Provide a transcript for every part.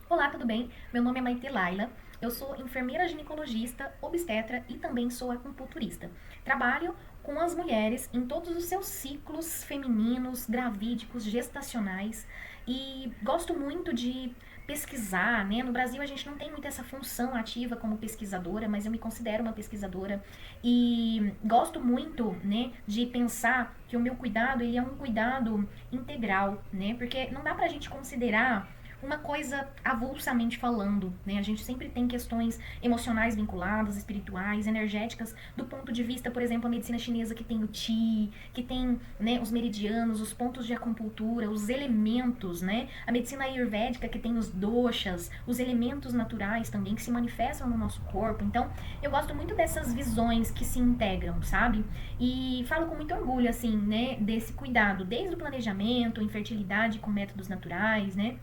Olá, tudo bem? Meu nome é Maite Laila, eu sou enfermeira ginecologista, obstetra e também sou acupunturista. Trabalho com as mulheres em todos os seus ciclos femininos, gravídicos, gestacionais e gosto muito de pesquisar, né? No Brasil a gente não tem muito essa função ativa como pesquisadora, mas eu me considero uma pesquisadora e gosto muito, né, de pensar que o meu cuidado, ele é um cuidado integral, né? Porque não dá pra gente considerar uma coisa avulsamente falando, né? A gente sempre tem questões emocionais vinculadas, espirituais, energéticas, do ponto de vista, por exemplo, a medicina chinesa que tem o Qi, que tem, né, os meridianos, os pontos de acupuntura, os elementos, né? A medicina ayurvédica que tem os doshas, os elementos naturais também que se manifestam no nosso corpo. Então, eu gosto muito dessas visões que se integram, sabe? E falo com muito orgulho, assim, né, desse cuidado, desde o planejamento, infertilidade com métodos naturais, né?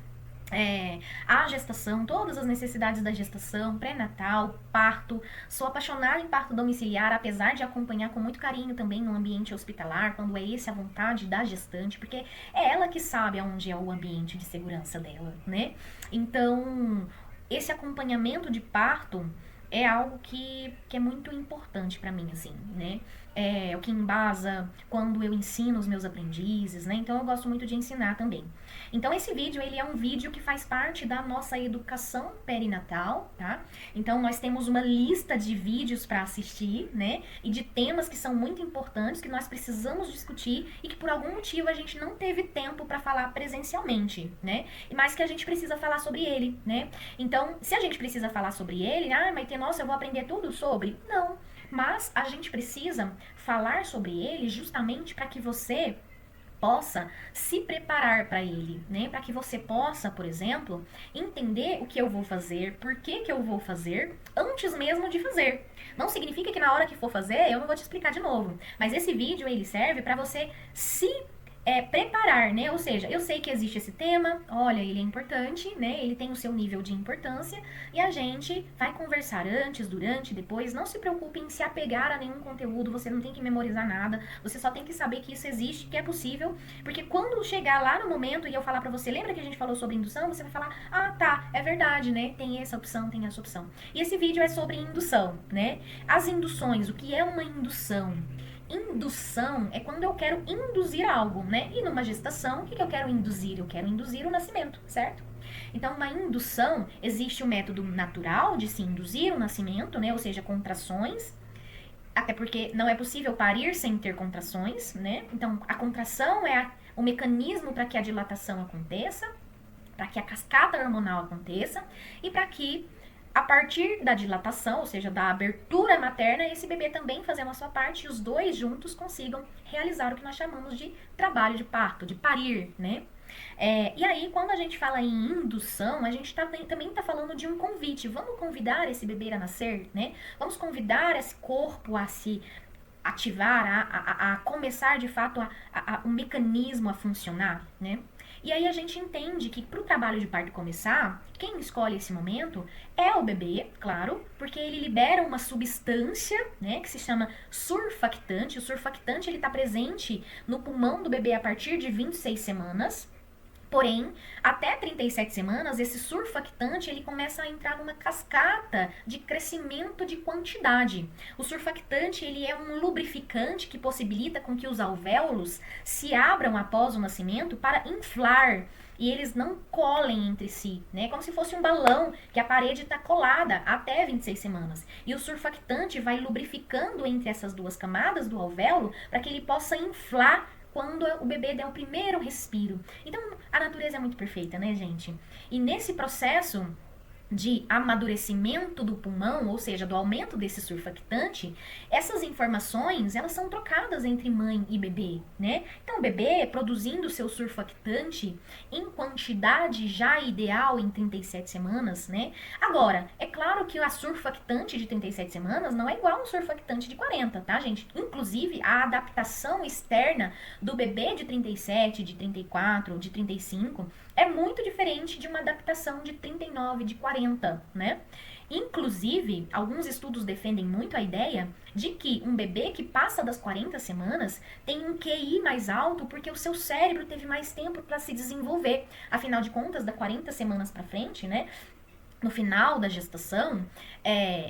A gestação, todas as necessidades da gestação, pré-natal, parto. Sou apaixonada em parto domiciliar, apesar de acompanhar com muito carinho também no ambiente hospitalar, quando é esse a vontade da gestante, porque é ela que sabe aonde é o ambiente de segurança dela, né? Então, esse acompanhamento de parto é algo que é muito importante para mim, assim, né? É o que embasa quando eu ensino os meus aprendizes, né? Então eu gosto muito de ensinar também. Então esse vídeo, ele é um vídeo que faz parte da nossa educação perinatal, tá? Então nós temos uma lista de vídeos para assistir, né? E de temas que são muito importantes, que nós precisamos discutir e que por algum motivo a gente não teve tempo para falar presencialmente, né? Mas que a gente precisa falar sobre ele, né? Então, se a gente precisa falar sobre ele, mas tem, nossa, eu vou aprender tudo sobre? Não. Mas a gente precisa falar sobre ele justamente para que você possa se preparar para ele, né? Para que você possa, por exemplo, entender o que eu vou fazer, por que que eu vou fazer, antes mesmo de fazer. Não significa que na hora que for fazer, eu não vou te explicar de novo. Mas esse vídeo, ele serve para você se preparar, né? Ou seja, eu sei que existe esse tema, olha, ele é importante, né? Ele tem o seu nível de importância e a gente vai conversar antes, durante, depois. Não se preocupe em se apegar a nenhum conteúdo, você não tem que memorizar nada, você só tem que saber que isso existe, que é possível, porque quando chegar lá no momento e eu falar pra você, lembra que a gente falou sobre indução? Você vai falar, ah, tá, é verdade, né? Tem essa opção, tem essa opção. E esse vídeo é sobre indução, né? As induções, o que é uma indução? Indução é quando eu quero induzir algo, né? E numa gestação, o que eu quero induzir? Eu quero induzir o nascimento, certo? Então, uma indução, existe o método natural de se induzir o nascimento, né? Ou seja, contrações, até porque não é possível parir sem ter contrações, né? Então, a contração é o mecanismo para que a dilatação aconteça, para que a cascata hormonal aconteça e para que a partir da dilatação, ou seja, da abertura materna, esse bebê também fazendo a sua parte e os dois juntos consigam realizar o que nós chamamos de trabalho de parto, de parir, né? E aí, quando a gente fala em indução, a gente também está falando de um convite. Vamos convidar esse bebê a nascer, né? Vamos convidar esse corpo a se ativar, a começar de fato o mecanismo a funcionar, né? E aí a gente entende que para o trabalho de parto começar, quem escolhe esse momento é o bebê, claro, porque ele libera uma substância, né, que se chama surfactante. O surfactante ele está presente no pulmão do bebê a partir de 26 semanas. Porém, até 37 semanas, esse surfactante ele começa a entrar numa cascata de crescimento de quantidade. O surfactante ele é um lubrificante que possibilita com que os alvéolos se abram após o nascimento para inflar e eles não colem entre si, né? Como se fosse um balão que a parede está colada até 26 semanas. E o surfactante vai lubrificando entre essas duas camadas do alvéolo para que ele possa inflar quando o bebê der o primeiro respiro. Então, a natureza é muito perfeita, né, gente? E nesse processo de amadurecimento do pulmão, ou seja, do aumento desse surfactante, essas informações, elas são trocadas entre mãe e bebê, né? Então, o bebê produzindo seu surfactante em quantidade já ideal em 37 semanas, né? Agora, é claro que a surfactante de 37 semanas não é igual a um surfactante de 40, tá, gente? Inclusive, a adaptação externa do bebê de 37, de 34, de 35, É muito diferente de uma adaptação de 39, de 40, né? Inclusive, alguns estudos defendem muito a ideia de que um bebê que passa das 40 semanas tem um QI mais alto porque o seu cérebro teve mais tempo para se desenvolver. Afinal de contas, das 40 semanas para frente, né? No final da gestação,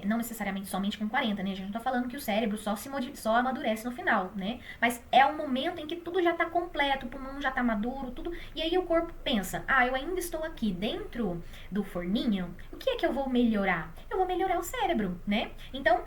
não necessariamente somente com 40, né? A gente não tá falando que o cérebro só amadurece no final, né? Mas é o momento em que tudo já tá completo, o pulmão já tá maduro, tudo. E aí o corpo pensa, eu ainda estou aqui dentro do forninho, o que é que eu vou melhorar? Eu vou melhorar o cérebro, né? Então,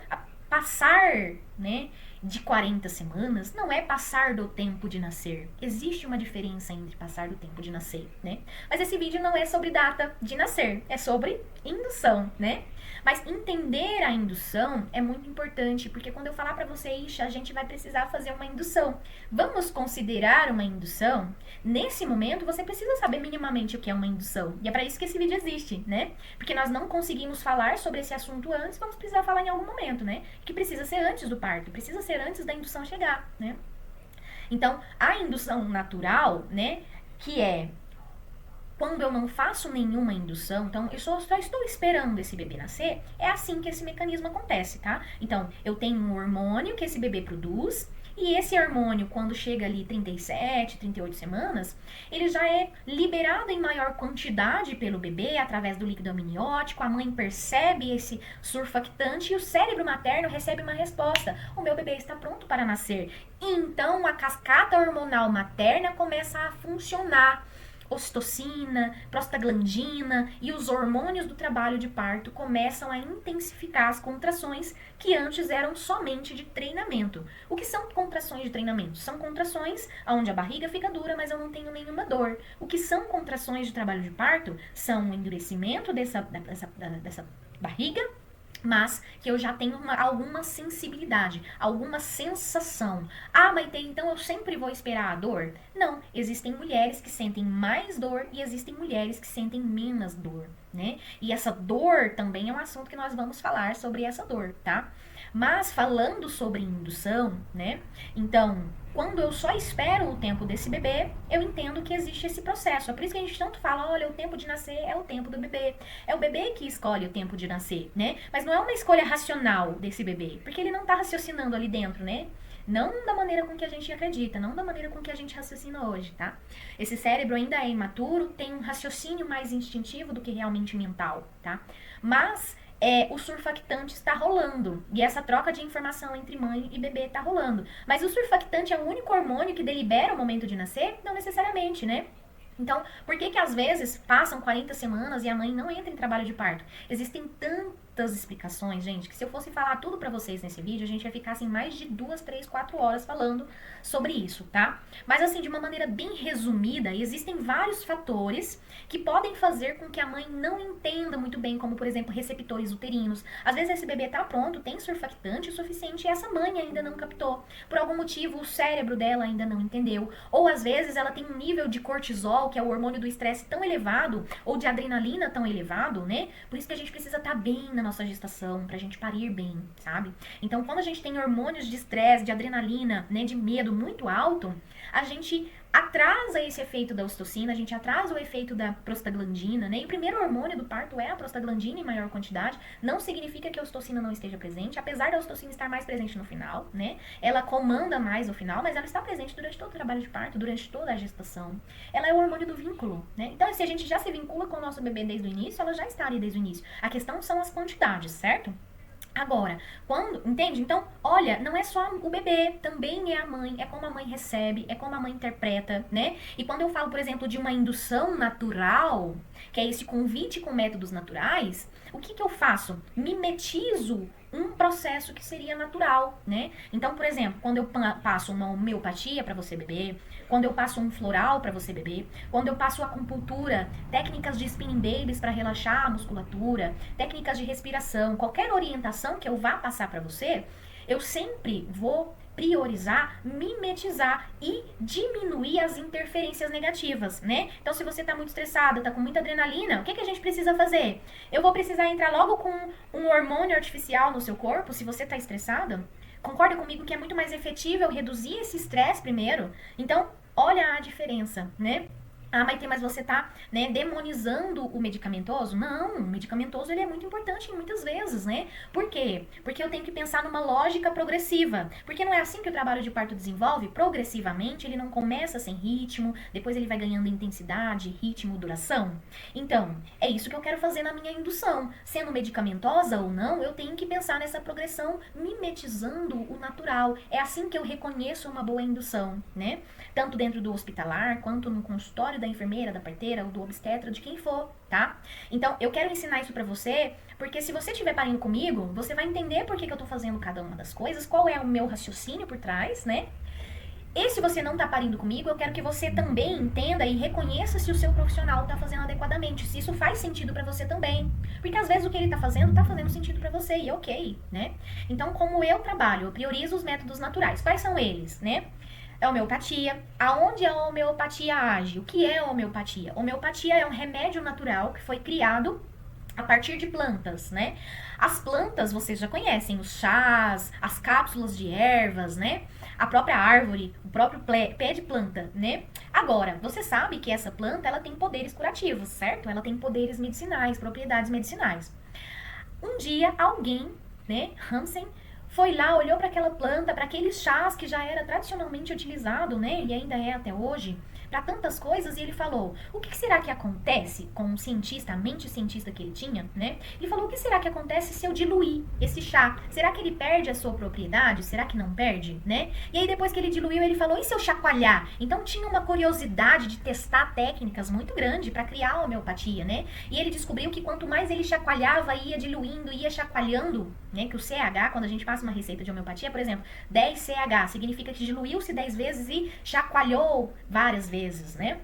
passar, né, de 40 semanas não é passar do tempo de nascer. Existe uma diferença entre passar do tempo de nascer, né? Mas esse vídeo não é sobre data de nascer, é sobre indução, né? Mas entender a indução é muito importante, porque quando eu falar para vocês, a gente vai precisar fazer uma indução. Vamos considerar uma indução? Nesse momento, você precisa saber minimamente o que é uma indução. E é para isso que esse vídeo existe, né? Porque nós não conseguimos falar sobre esse assunto antes, vamos precisar falar em algum momento, né? Que precisa ser antes do parto, precisa ser antes da indução chegar, né? Então, a indução natural, né, que é quando eu não faço nenhuma indução, então eu só estou esperando esse bebê nascer, é assim que esse mecanismo acontece, tá? Então, eu tenho um hormônio que esse bebê produz, e esse hormônio, quando chega ali 37, 38 semanas, ele já é liberado em maior quantidade pelo bebê através do líquido amniótico, a mãe percebe esse surfactante e o cérebro materno recebe uma resposta. O meu bebê está pronto para nascer. Então, a cascata hormonal materna começa a funcionar. Ocitocina, prostaglandina e os hormônios do trabalho de parto começam a intensificar as contrações que antes eram somente de treinamento. O que são contrações de treinamento? São contrações onde a barriga fica dura, mas eu não tenho nenhuma dor. O que são contrações de trabalho de parto? São o endurecimento dessa barriga, mas que eu já tenho alguma sensibilidade, alguma sensação. Maite, então eu sempre vou esperar a dor? Não, existem mulheres que sentem mais dor e existem mulheres que sentem menos dor, né? E essa dor também é um assunto que nós vamos falar sobre essa dor, tá? Mas falando sobre indução, né? Então, quando eu só espero o tempo desse bebê, eu entendo que existe esse processo. É por isso que a gente tanto fala, olha, o tempo de nascer é o tempo do bebê. É o bebê que escolhe o tempo de nascer, né? Mas não é uma escolha racional desse bebê, porque ele não tá raciocinando ali dentro, né? Não da maneira com que a gente acredita, não da maneira com que a gente raciocina hoje, tá? Esse cérebro ainda é imaturo, tem um raciocínio mais instintivo do que realmente mental, tá? Mas o surfactante está rolando. E essa troca de informação entre mãe e bebê está rolando. Mas o surfactante é o único hormônio que delibera o momento de nascer? Não necessariamente, né? Então, por que às vezes passam 40 semanas e a mãe não entra em trabalho de parto? Existem tantas explicações, gente, que se eu fosse falar tudo pra vocês nesse vídeo, a gente ia ficar assim mais de 2, 3, 4 horas falando sobre isso, tá? Mas assim, de uma maneira bem resumida, existem vários fatores que podem fazer com que a mãe não entenda muito bem, como por exemplo, receptores uterinos. Às vezes esse bebê tá pronto, tem surfactante o suficiente e essa mãe ainda não captou. Por algum motivo, o cérebro dela ainda não entendeu. Ou às vezes ela tem um nível de cortisol, que é o hormônio do estresse, tão elevado, ou de adrenalina tão elevado, né? Por isso que a gente precisa estar bem na nossa gestação, pra gente parir bem, sabe? Então, quando a gente tem hormônios de estresse, de adrenalina, né, de medo muito alto, a gente atrasa esse efeito da ocitocina, a gente atrasa o efeito da prostaglandina, né? E o primeiro hormônio do parto é a prostaglandina em maior quantidade. Não significa que a ocitocina não esteja presente, apesar da ocitocina estar mais presente no final, né? Ela comanda mais no final, mas ela está presente durante todo o trabalho de parto, durante toda a gestação. Ela é o hormônio do vínculo, né? Então, se a gente já se vincula com o nosso bebê desde o início, ela já está ali desde o início. A questão são as quantidades, certo? Agora, entende? Então, olha, não é só o bebê, também é a mãe, é como a mãe recebe, é como a mãe interpreta, né? E quando eu falo, por exemplo, de uma indução natural, que é esse convite com métodos naturais, o que eu faço? Mimetizo um processo que seria natural, né? Então, por exemplo, quando eu passo uma homeopatia para você beber, quando eu passo um floral para você beber, quando eu passo acupuntura, técnicas de spinning babies para relaxar a musculatura, técnicas de respiração, qualquer orientação que eu vá passar para você, eu sempre vou priorizar, mimetizar e diminuir as interferências negativas, né? Então, se você tá muito estressada, tá com muita adrenalina, o que a gente precisa fazer? Eu vou precisar entrar logo com um hormônio artificial no seu corpo, se você tá estressada? Concorda comigo que é muito mais efetivo eu reduzir esse estresse primeiro? Então, olha a diferença, né? Ah, mas você tá, né, demonizando o medicamentoso? Não, o medicamentoso ele é muito importante muitas vezes, né? Por quê? Porque eu tenho que pensar numa lógica progressiva. Porque não é assim que o trabalho de parto desenvolve? Progressivamente, ele não começa sem ritmo, depois ele vai ganhando intensidade, ritmo, duração. Então, é isso que eu quero fazer na minha indução. Sendo medicamentosa ou não, eu tenho que pensar nessa progressão, mimetizando o natural. É assim que eu reconheço uma boa indução, né? Tanto dentro do hospitalar, quanto no consultório da enfermeira, da parteira, ou do obstetra, de quem for, tá? Então, eu quero ensinar isso pra você, porque se você estiver parindo comigo, você vai entender por que eu tô fazendo cada uma das coisas, qual é o meu raciocínio por trás, né? E se você não tá parindo comigo, eu quero que você também entenda e reconheça se o seu profissional tá fazendo adequadamente, se isso faz sentido pra você também. Porque às vezes o que ele tá fazendo sentido pra você, e ok, né? Então, como eu trabalho, eu priorizo os métodos naturais. Quais são eles, né? É homeopatia. Aonde a homeopatia age? O que é homeopatia? Homeopatia é um remédio natural que foi criado a partir de plantas, né? As plantas vocês já conhecem, os chás, as cápsulas de ervas, né? A própria árvore, o próprio pé de planta, né? Agora, você sabe que essa planta ela tem poderes curativos, certo? Ela tem poderes medicinais, propriedades medicinais. Um dia alguém, né, Hansen, foi lá, olhou para aquela planta, para aqueles chás que já era tradicionalmente utilizado, né, e ainda é até hoje, para tantas coisas, e ele falou: o que será que acontece com o cientista, a mente cientista que ele tinha, né? Ele falou: o que será que acontece se eu diluir esse chá? Será que ele perde a sua propriedade? Será que não perde, né? E aí depois que ele diluiu, ele falou: e se eu chacoalhar? Então tinha uma curiosidade de testar técnicas muito grande para criar a homeopatia, né? E ele descobriu que quanto mais ele chacoalhava, ia diluindo, ia chacoalhando, né? Que o CH, quando a gente passa uma receita de homeopatia, por exemplo, 10 CH, significa que diluiu-se 10 vezes e chacoalhou várias vezes, né?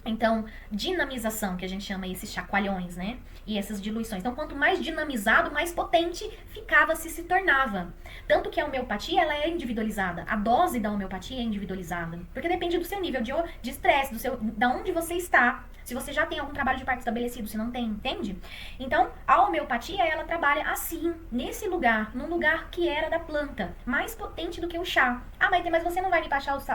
Então, dinamização, que a gente chama esses chacoalhões, né? E essas diluições. Então, quanto mais dinamizado, mais potente ficava, se tornava. Tanto que a homeopatia, ela é individualizada. A dose da homeopatia é individualizada. Porque depende do seu nível de estresse, da onde você está. Se você já tem algum trabalho de parto estabelecido, se não tem, entende? Então, a homeopatia, ela trabalha assim, nesse lugar, num lugar que era da planta, mais potente do que o chá. Ah, mas você não vai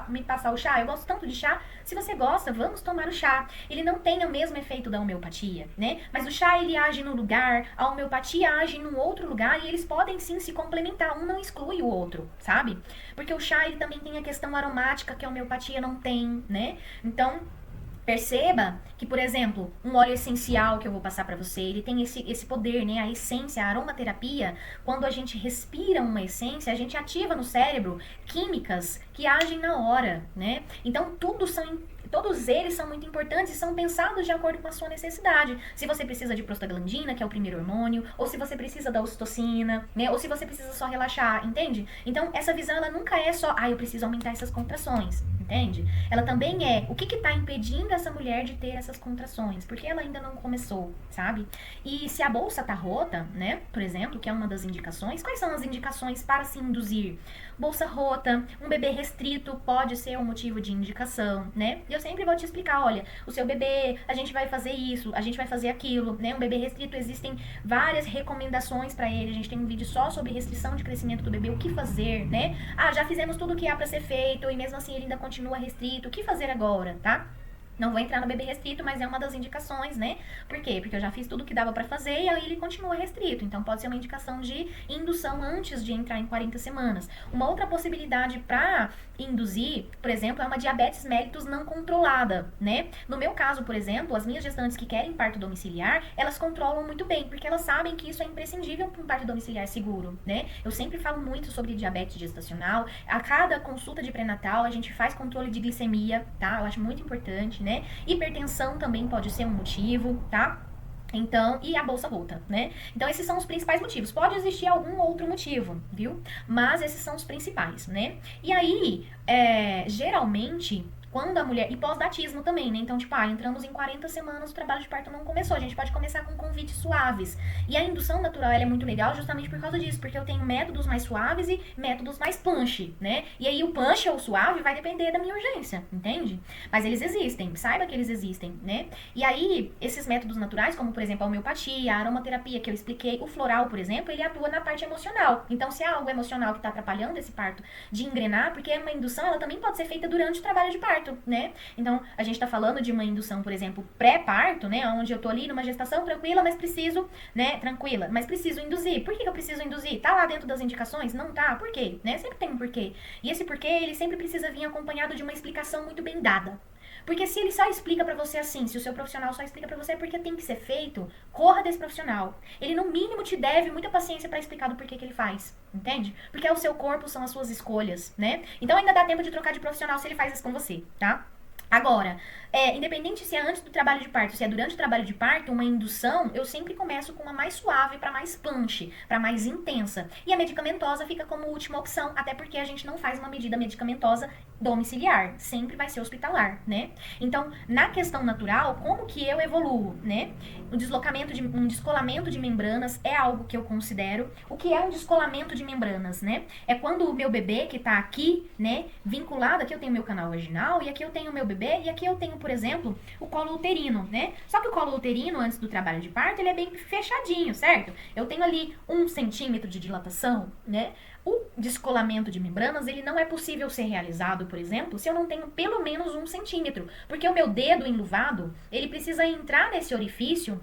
me passar o chá? Eu gosto tanto de chá. Se você gosta, vamos tomar o chá. Ele não tem o mesmo efeito da homeopatia, né? Mas o chá, ele age no lugar, a homeopatia age num outro lugar e eles podem sim se complementar. Um não exclui o outro, sabe? Porque o chá, ele também tem a questão aromática que a homeopatia não tem, né? Então, perceba que, por exemplo, um óleo essencial que eu vou passar para você, ele tem esse poder, né? A essência, a aromaterapia, quando a gente respira uma essência, a gente ativa no cérebro químicas que agem na hora, né? Então, todos eles são muito importantes e são pensados de acordo com a sua necessidade. Se você precisa de prostaglandina, que é o primeiro hormônio, ou se você precisa da ocitocina, né? Ou se você precisa só relaxar, entende? Então, essa visão, ela nunca é só, eu preciso aumentar essas contrações, entende? Ela também é o que está impedindo essa mulher de ter essas contrações, porque ela ainda não começou, sabe? E se a bolsa tá rota, né, por exemplo, que é uma das indicações, quais são as indicações para se induzir? Bolsa rota, um bebê restrito pode ser um motivo de indicação, né? E eu sempre vou te explicar, olha, o seu bebê, a gente vai fazer isso, a gente vai fazer aquilo, né? Um bebê restrito, existem várias recomendações para ele, a gente tem um vídeo só sobre restrição de crescimento do bebê, o que fazer, né? Já fizemos tudo o que há para ser feito e mesmo assim ele ainda continua restrito, o que fazer agora, tá? Não vou entrar no bebê restrito, mas é uma das indicações, né? Por quê? Porque eu já fiz tudo o que dava pra fazer e aí ele continua restrito. Então, pode ser uma indicação de indução antes de entrar em 40 semanas. Uma outra possibilidade pra induzir, por exemplo, é uma diabetes mellitus não controlada, né? No meu caso, por exemplo, as minhas gestantes que querem parto domiciliar, elas controlam muito bem, porque elas sabem que isso é imprescindível para um parto domiciliar seguro, né? Eu sempre falo muito sobre diabetes gestacional. A cada consulta de pré-natal, a gente faz controle de glicemia, tá? Eu acho muito importante, né? Hipertensão também pode ser um motivo, tá? Então, e a bolsa rota, né? Então, esses são os principais motivos. Pode existir algum outro motivo, viu? Mas esses são os principais, né? E aí, geralmente, quando a mulher... E pós-datismo também, né? Então, tipo, entramos em 40 semanas, o trabalho de parto não começou. A gente pode começar com convites suaves. E a indução natural, ela é muito legal justamente por causa disso. Porque eu tenho métodos mais suaves e métodos mais punch, né? E aí, o punch ou suave vai depender da minha urgência, entende? Mas eles existem. Saiba que eles existem, né? E aí, esses métodos naturais, como, por exemplo, a homeopatia, a aromaterapia que eu expliquei, o floral, por exemplo, ele atua na parte emocional. Então, se há algo emocional que está atrapalhando esse parto de engrenar, porque uma indução, ela também pode ser feita durante o trabalho de parto. parto, né? Então, a gente tá falando de uma indução, por exemplo, pré-parto, né? Onde eu tô ali numa gestação tranquila, mas preciso, né? Tranquila, mas preciso induzir. Por que eu preciso induzir? Tá lá dentro das indicações? Não tá? Por quê? Né? Sempre tem um porquê. E esse porquê, ele sempre precisa vir acompanhado de uma explicação muito bem dada. Porque se ele só explica pra você assim, se o seu profissional só explica pra você é porque tem que ser feito, corra desse profissional. Ele no mínimo te deve muita paciência pra explicar do porquê que ele faz, entende? Porque é o seu corpo, são as suas escolhas, né? Então ainda dá tempo de trocar de profissional se ele faz isso com você, tá? Agora, independente se é antes do trabalho de parto, se é durante o trabalho de parto, uma indução, eu sempre começo com uma mais suave para mais punch, para mais intensa. E a medicamentosa fica como última opção, até porque a gente não faz uma medida medicamentosa domiciliar, sempre vai ser hospitalar, né? Então, na questão natural, como que eu evoluo, né? Um descolamento de membranas é algo que eu considero. O que é um descolamento de membranas, né? É quando o meu bebê que tá aqui, né, vinculado, aqui eu tenho meu canal vaginal e aqui eu tenho o meu bebê e aqui eu tenho, por exemplo, o colo uterino, né? Só que o colo uterino, antes do trabalho de parto, ele é bem fechadinho, certo? Eu tenho ali 1 centímetro de dilatação, né? O descolamento de membranas, ele não é possível ser realizado, por exemplo, se eu não tenho pelo menos 1 centímetro. Porque o meu dedo enluvado, ele precisa entrar nesse orifício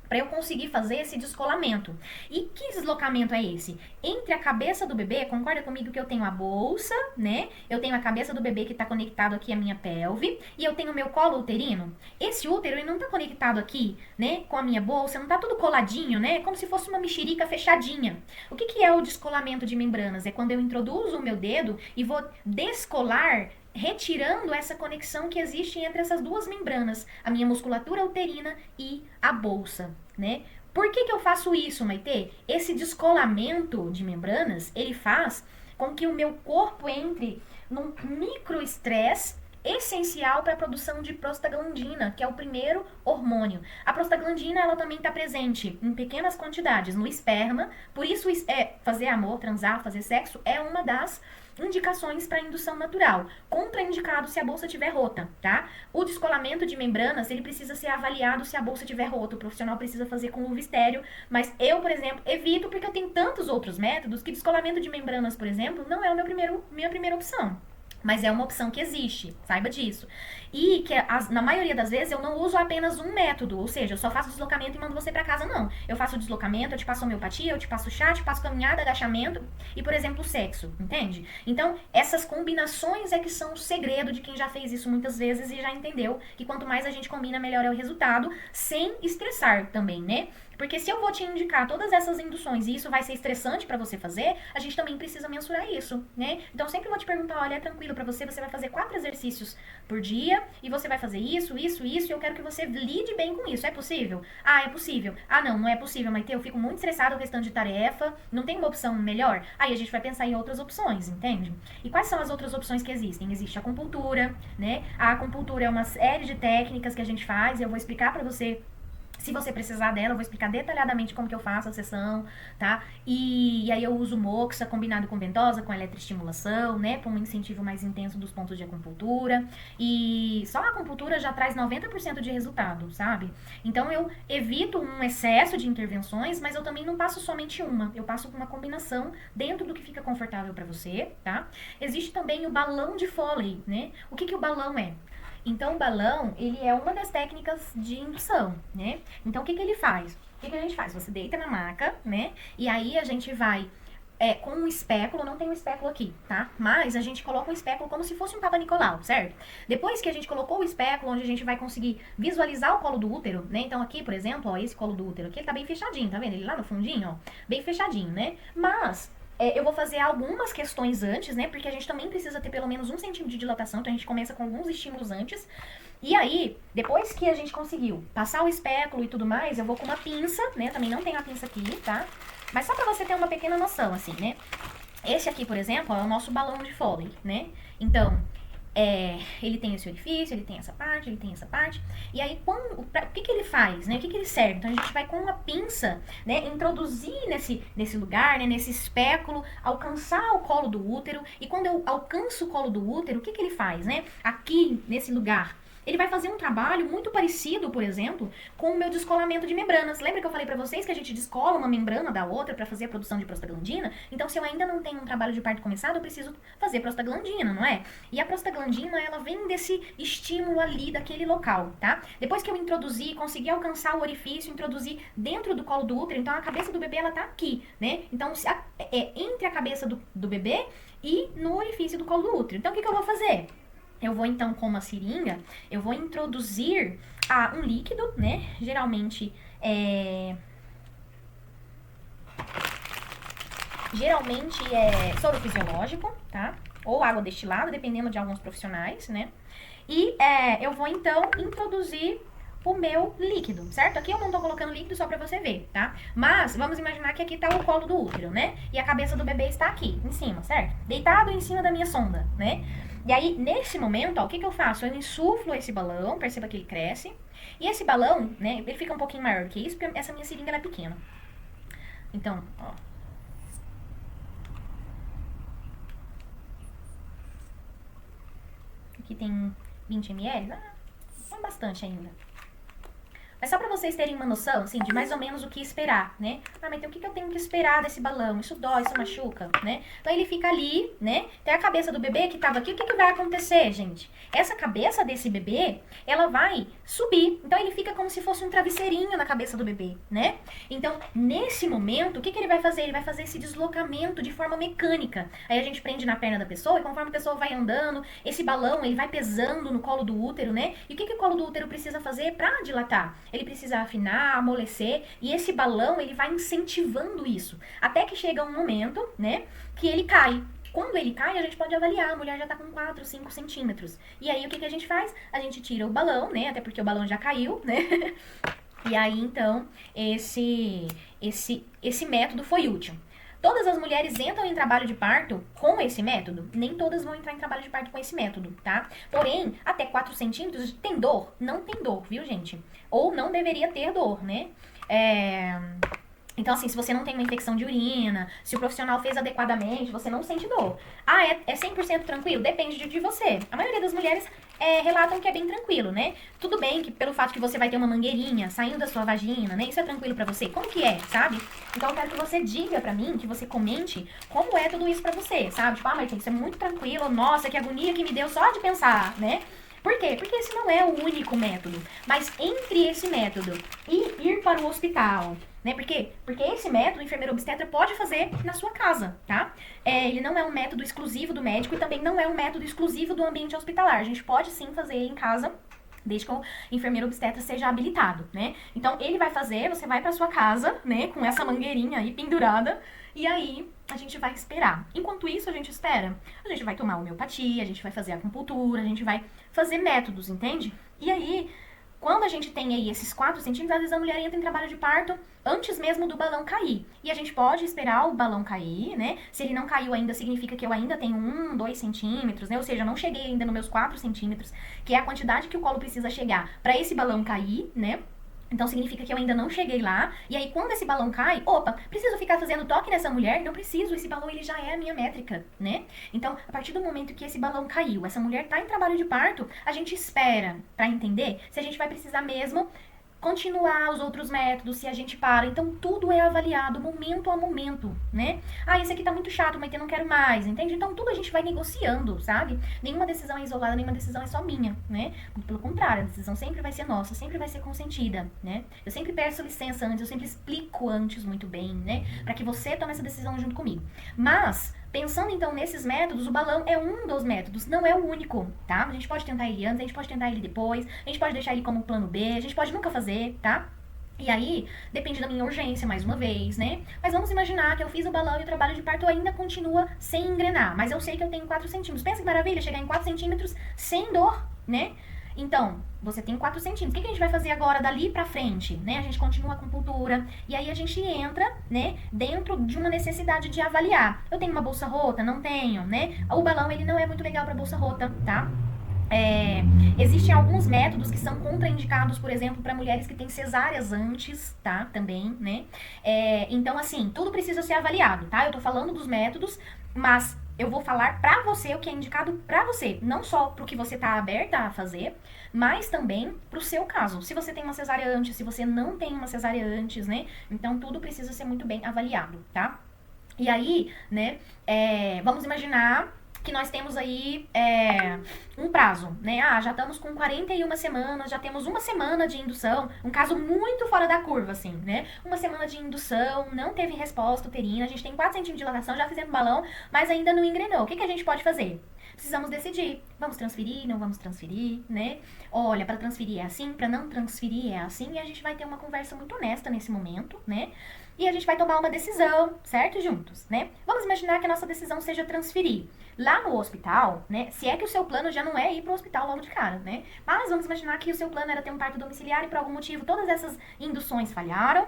para eu conseguir fazer esse descolamento. E que deslocamento é esse? Entre a cabeça do bebê, concorda comigo que eu tenho a bolsa, né? Eu tenho a cabeça do bebê que está conectado aqui à minha pelve, e eu tenho o meu colo uterino. Esse útero, ele não está conectado aqui, né, com a minha bolsa, não está tudo coladinho, né? Como se fosse uma mexerica fechadinha. O que é o descolamento de membranas? É quando eu introduzo o meu dedo e vou descolar, retirando essa conexão que existe entre essas duas membranas, a minha musculatura uterina e a bolsa, né? Por que eu faço isso, Maitê? Esse descolamento de membranas, ele faz com que o meu corpo entre num microestresse essencial para a produção de prostaglandina, que é o primeiro hormônio. A prostaglandina, ela também está presente em pequenas quantidades no esperma, por isso fazer amor, transar, fazer sexo é uma das indicações para indução natural. Contraindicado se a bolsa estiver rota, tá? O descolamento de membranas, ele precisa ser avaliado se a bolsa estiver rota. O profissional precisa fazer com luva estéreo, mas eu, por exemplo, evito porque eu tenho tantos outros métodos que descolamento de membranas, por exemplo, não é minha primeira opção. Mas é uma opção que existe, saiba disso. E que na maioria das vezes eu não uso apenas um método, ou seja, eu só faço deslocamento e mando você pra casa, não. Eu faço deslocamento, eu te passo homeopatia, eu te passo chá, te passo caminhada, agachamento e, por exemplo, sexo, entende? Então, essas combinações é que são o segredo de quem já fez isso muitas vezes e já entendeu que quanto mais a gente combina, melhor é o resultado, sem estressar também, né? Porque se eu vou te indicar todas essas induções e isso vai ser estressante pra você fazer, a gente também precisa mensurar isso, né? Então, sempre vou te perguntar, olha, é tranquilo pra você vai fazer 4 exercícios por dia e você vai fazer isso, isso, isso, e eu quero que você lide bem com isso. É possível? Ah, é possível. Ah, não é possível, Maitê, eu fico muito estressada com o restante de tarefa, não tem uma opção melhor? Aí a gente vai pensar em outras opções, entende? E quais são as outras opções que existem? Existe a acupuntura, né? A acupuntura é uma série de técnicas que a gente faz e eu vou explicar pra você. Se você precisar dela, eu vou explicar detalhadamente como que eu faço a sessão, tá? E aí eu uso moxa combinado com ventosa, com eletroestimulação, né? Para um incentivo mais intenso dos pontos de acupuntura. E só a acupuntura já traz 90% de resultado, sabe? Então eu evito um excesso de intervenções, mas eu também não passo somente uma. Eu passo uma combinação dentro do que fica confortável para você, tá? Existe também o balão de Foley, né? O que o balão é? Então, o balão, ele é uma das técnicas de indução, né? Então, o que ele faz? O que a gente faz? Você deita na maca, né? E aí, a gente vai com um espéculo, não tem um espéculo aqui, tá? Mas a gente coloca um espéculo como se fosse um Papa Nicolau, certo? Depois que a gente colocou o espéculo, onde a gente vai conseguir visualizar o colo do útero, né? Então, aqui, por exemplo, ó, esse colo do útero aqui, ele tá bem fechadinho, tá vendo? Ele lá no fundinho, ó, bem fechadinho, né? Mas eu vou fazer algumas questões antes, né? Porque a gente também precisa ter pelo menos 1 centímetro de dilatação, então a gente começa com alguns estímulos antes. E aí, depois que a gente conseguiu passar o espéculo e tudo mais, eu vou com uma pinça, né? Também não tem a pinça aqui, tá? Mas só pra você ter uma pequena noção, assim, né? Esse aqui, por exemplo, é o nosso balão de Foley, né? Então, ele tem esse orifício, ele tem essa parte, ele tem essa parte. E aí, o que ele faz, né? O que ele serve? Então, a gente vai com uma pinça, né? Introduzir nesse lugar, né? Nesse espéculo, alcançar o colo do útero. E quando eu alcanço o colo do útero, o que ele faz, né? Aqui, nesse lugar, Ele vai fazer um trabalho muito parecido, por exemplo, com o meu descolamento de membranas. Lembra que eu falei pra vocês que a gente descola uma membrana da outra pra fazer a produção de prostaglandina? Então, se eu ainda não tenho um trabalho de parto começado, eu preciso fazer prostaglandina, não é? E a prostaglandina, ela vem desse estímulo ali, daquele local, tá? Depois que eu introduzir, consegui alcançar o orifício, introduzir dentro do colo do útero, então a cabeça do bebê, ela tá aqui, né? Então, entre a cabeça do bebê e no orifício do colo do útero. Então, o que eu vou fazer? Eu vou, então, com uma seringa, eu vou introduzir um líquido, né? Geralmente é soro fisiológico, tá? Ou água destilada, dependendo de alguns profissionais, né? E eu vou, então, introduzir o meu líquido, certo? Aqui eu não tô colocando líquido só pra você ver, tá? Mas vamos imaginar que aqui tá o colo do útero, né? E a cabeça do bebê está aqui, em cima, certo? Deitado em cima da minha sonda, né? E aí, nesse momento, ó, o que eu faço? Eu insuflo esse balão, perceba que ele cresce. E esse balão, né, ele fica um pouquinho maior que isso, porque essa minha seringa ela é pequena. Então, ó. Aqui tem 20 ml, é bastante ainda. Mas só pra vocês terem uma noção, assim, de mais ou menos o que esperar, né? Ah, mas então o que eu tenho que esperar desse balão? Isso dói, isso machuca, né? Então ele fica ali, né? Tem a cabeça do bebê que tava aqui. O que vai acontecer, gente? Essa cabeça desse bebê, ela vai subir. Então ele fica como se fosse um travesseirinho na cabeça do bebê, né? Então, nesse momento, o que ele vai fazer? Ele vai fazer esse deslocamento de forma mecânica. Aí a gente prende na perna da pessoa e conforme a pessoa vai andando, esse balão, ele vai pesando no colo do útero, né? E o que o colo do útero precisa fazer pra dilatar? Ele precisa afinar, amolecer, e esse balão, ele vai incentivando isso. Até que chega um momento, né, que ele cai. Quando ele cai, a gente pode avaliar, a mulher já tá com 4, 5 centímetros. E aí, o que a gente faz? A gente tira o balão, né, até porque o balão já caiu, né, e aí, então, esse método foi útil. Todas as mulheres entram em trabalho de parto com esse método? Nem todas vão entrar em trabalho de parto com esse método, tá? Porém, até 4 centímetros, tem dor? Não tem dor, viu, gente? Ou não deveria ter dor, né? Então, assim, se você não tem uma infecção de urina, se o profissional fez adequadamente, você não sente dor. Ah, é 100% tranquilo? Depende de você. A maioria das mulheres relatam que é bem tranquilo, né? Tudo bem que pelo fato que você vai ter uma mangueirinha saindo da sua vagina, né? Isso é tranquilo pra você? Como que é, sabe? Então, eu quero que você diga pra mim, que você comente como é tudo isso pra você, sabe? Tipo, mas isso é muito tranquilo. Nossa, que agonia que me deu só de pensar, né? Por quê? Porque esse não é o único método. Mas entre esse método e ir para o hospital, né? Por quê? Porque esse método, o enfermeiro obstetra pode fazer na sua casa, tá? Ele não é um método exclusivo do médico e também não é um método exclusivo do ambiente hospitalar. A gente pode sim fazer em casa, desde que o enfermeiro obstetra seja habilitado, né? Então, ele vai fazer, você vai pra sua casa, né? Com essa mangueirinha aí pendurada. E aí, a gente vai esperar. Enquanto isso, a gente espera. A gente vai tomar homeopatia, a gente vai fazer acupuntura, a gente vai fazer métodos, entende? E aí, quando a gente tem aí esses 4 centímetros, às vezes a mulher entra em trabalho de parto antes mesmo do balão cair. E a gente pode esperar o balão cair, né? Se ele não caiu ainda, significa que eu ainda tenho 1, 2 centímetros, né? Ou seja, eu não cheguei ainda nos meus 4 centímetros, que é a quantidade que o colo precisa chegar para esse balão cair, né? Então, significa que eu ainda não cheguei lá. E aí, quando esse balão cai, opa, preciso ficar fazendo toque nessa mulher? Não preciso, esse balão ele já é a minha métrica, né? Então, a partir do momento que esse balão caiu, essa mulher tá em trabalho de parto, a gente espera pra entender se a gente vai precisar mesmo continuar os outros métodos, se a gente para. Então, tudo é avaliado momento a momento, né? Ah, esse aqui tá muito chato, mas eu não quero mais, entende? Então, tudo a gente vai negociando, sabe? Nenhuma decisão é isolada, nenhuma decisão é só minha, né? Pelo contrário, a decisão sempre vai ser nossa, sempre vai ser consentida, né? Eu sempre peço licença antes, eu sempre explico antes muito bem, né? Pra que você tome essa decisão junto comigo. Mas, pensando então nesses métodos, o balão é um dos métodos, não é o único, tá? A gente pode tentar ele antes, a gente pode tentar ele depois, a gente pode deixar ele como plano B, a gente pode nunca fazer, tá? E aí, depende da minha urgência, mais uma vez, né? Mas vamos imaginar que eu fiz o balão e o trabalho de parto ainda continua sem engrenar, mas eu sei que eu tenho 4 centímetros. Pensa que maravilha, chegar em 4 centímetros sem dor, né? Então, você tem 4 centímetros. O que a gente vai fazer agora dali pra frente, né? A gente continua com acupuntura. E aí a gente entra, né? Dentro de uma necessidade de avaliar. Eu tenho uma bolsa rota? Não tenho, né? O balão, ele não é muito legal pra bolsa rota, tá? Existem alguns métodos que são contraindicados, por exemplo, para mulheres que têm cesáreas antes, tá? Também, né? Então, assim, tudo precisa ser avaliado, tá? Eu tô falando dos métodos, mas eu vou falar pra você o que é indicado pra você, não só pro que você tá aberta a fazer, mas também pro seu caso. Se você tem uma cesárea antes, se você não tem uma cesárea antes, né? Então tudo precisa ser muito bem avaliado, tá? E aí, né, vamos imaginar que nós temos aí um prazo, né? Ah, já estamos com 41 semanas, já temos uma semana de indução, um caso muito fora da curva, assim, né? Uma semana de indução, não teve resposta uterina, a gente tem 4 centímetros de dilatação, já fizemos balão, mas ainda não engrenou. O que a gente pode fazer? Precisamos decidir. Vamos transferir, não vamos transferir, né? Olha, para transferir é assim, para não transferir é assim, e a gente vai ter uma conversa muito honesta nesse momento, né? E a gente vai tomar uma decisão, certo? Juntos, né? Vamos imaginar que a nossa decisão seja transferir. Lá no hospital, né? Se é que o seu plano já não é ir pro hospital logo de cara, né? Mas vamos imaginar que o seu plano era ter um parto domiciliar e por algum motivo todas essas induções falharam.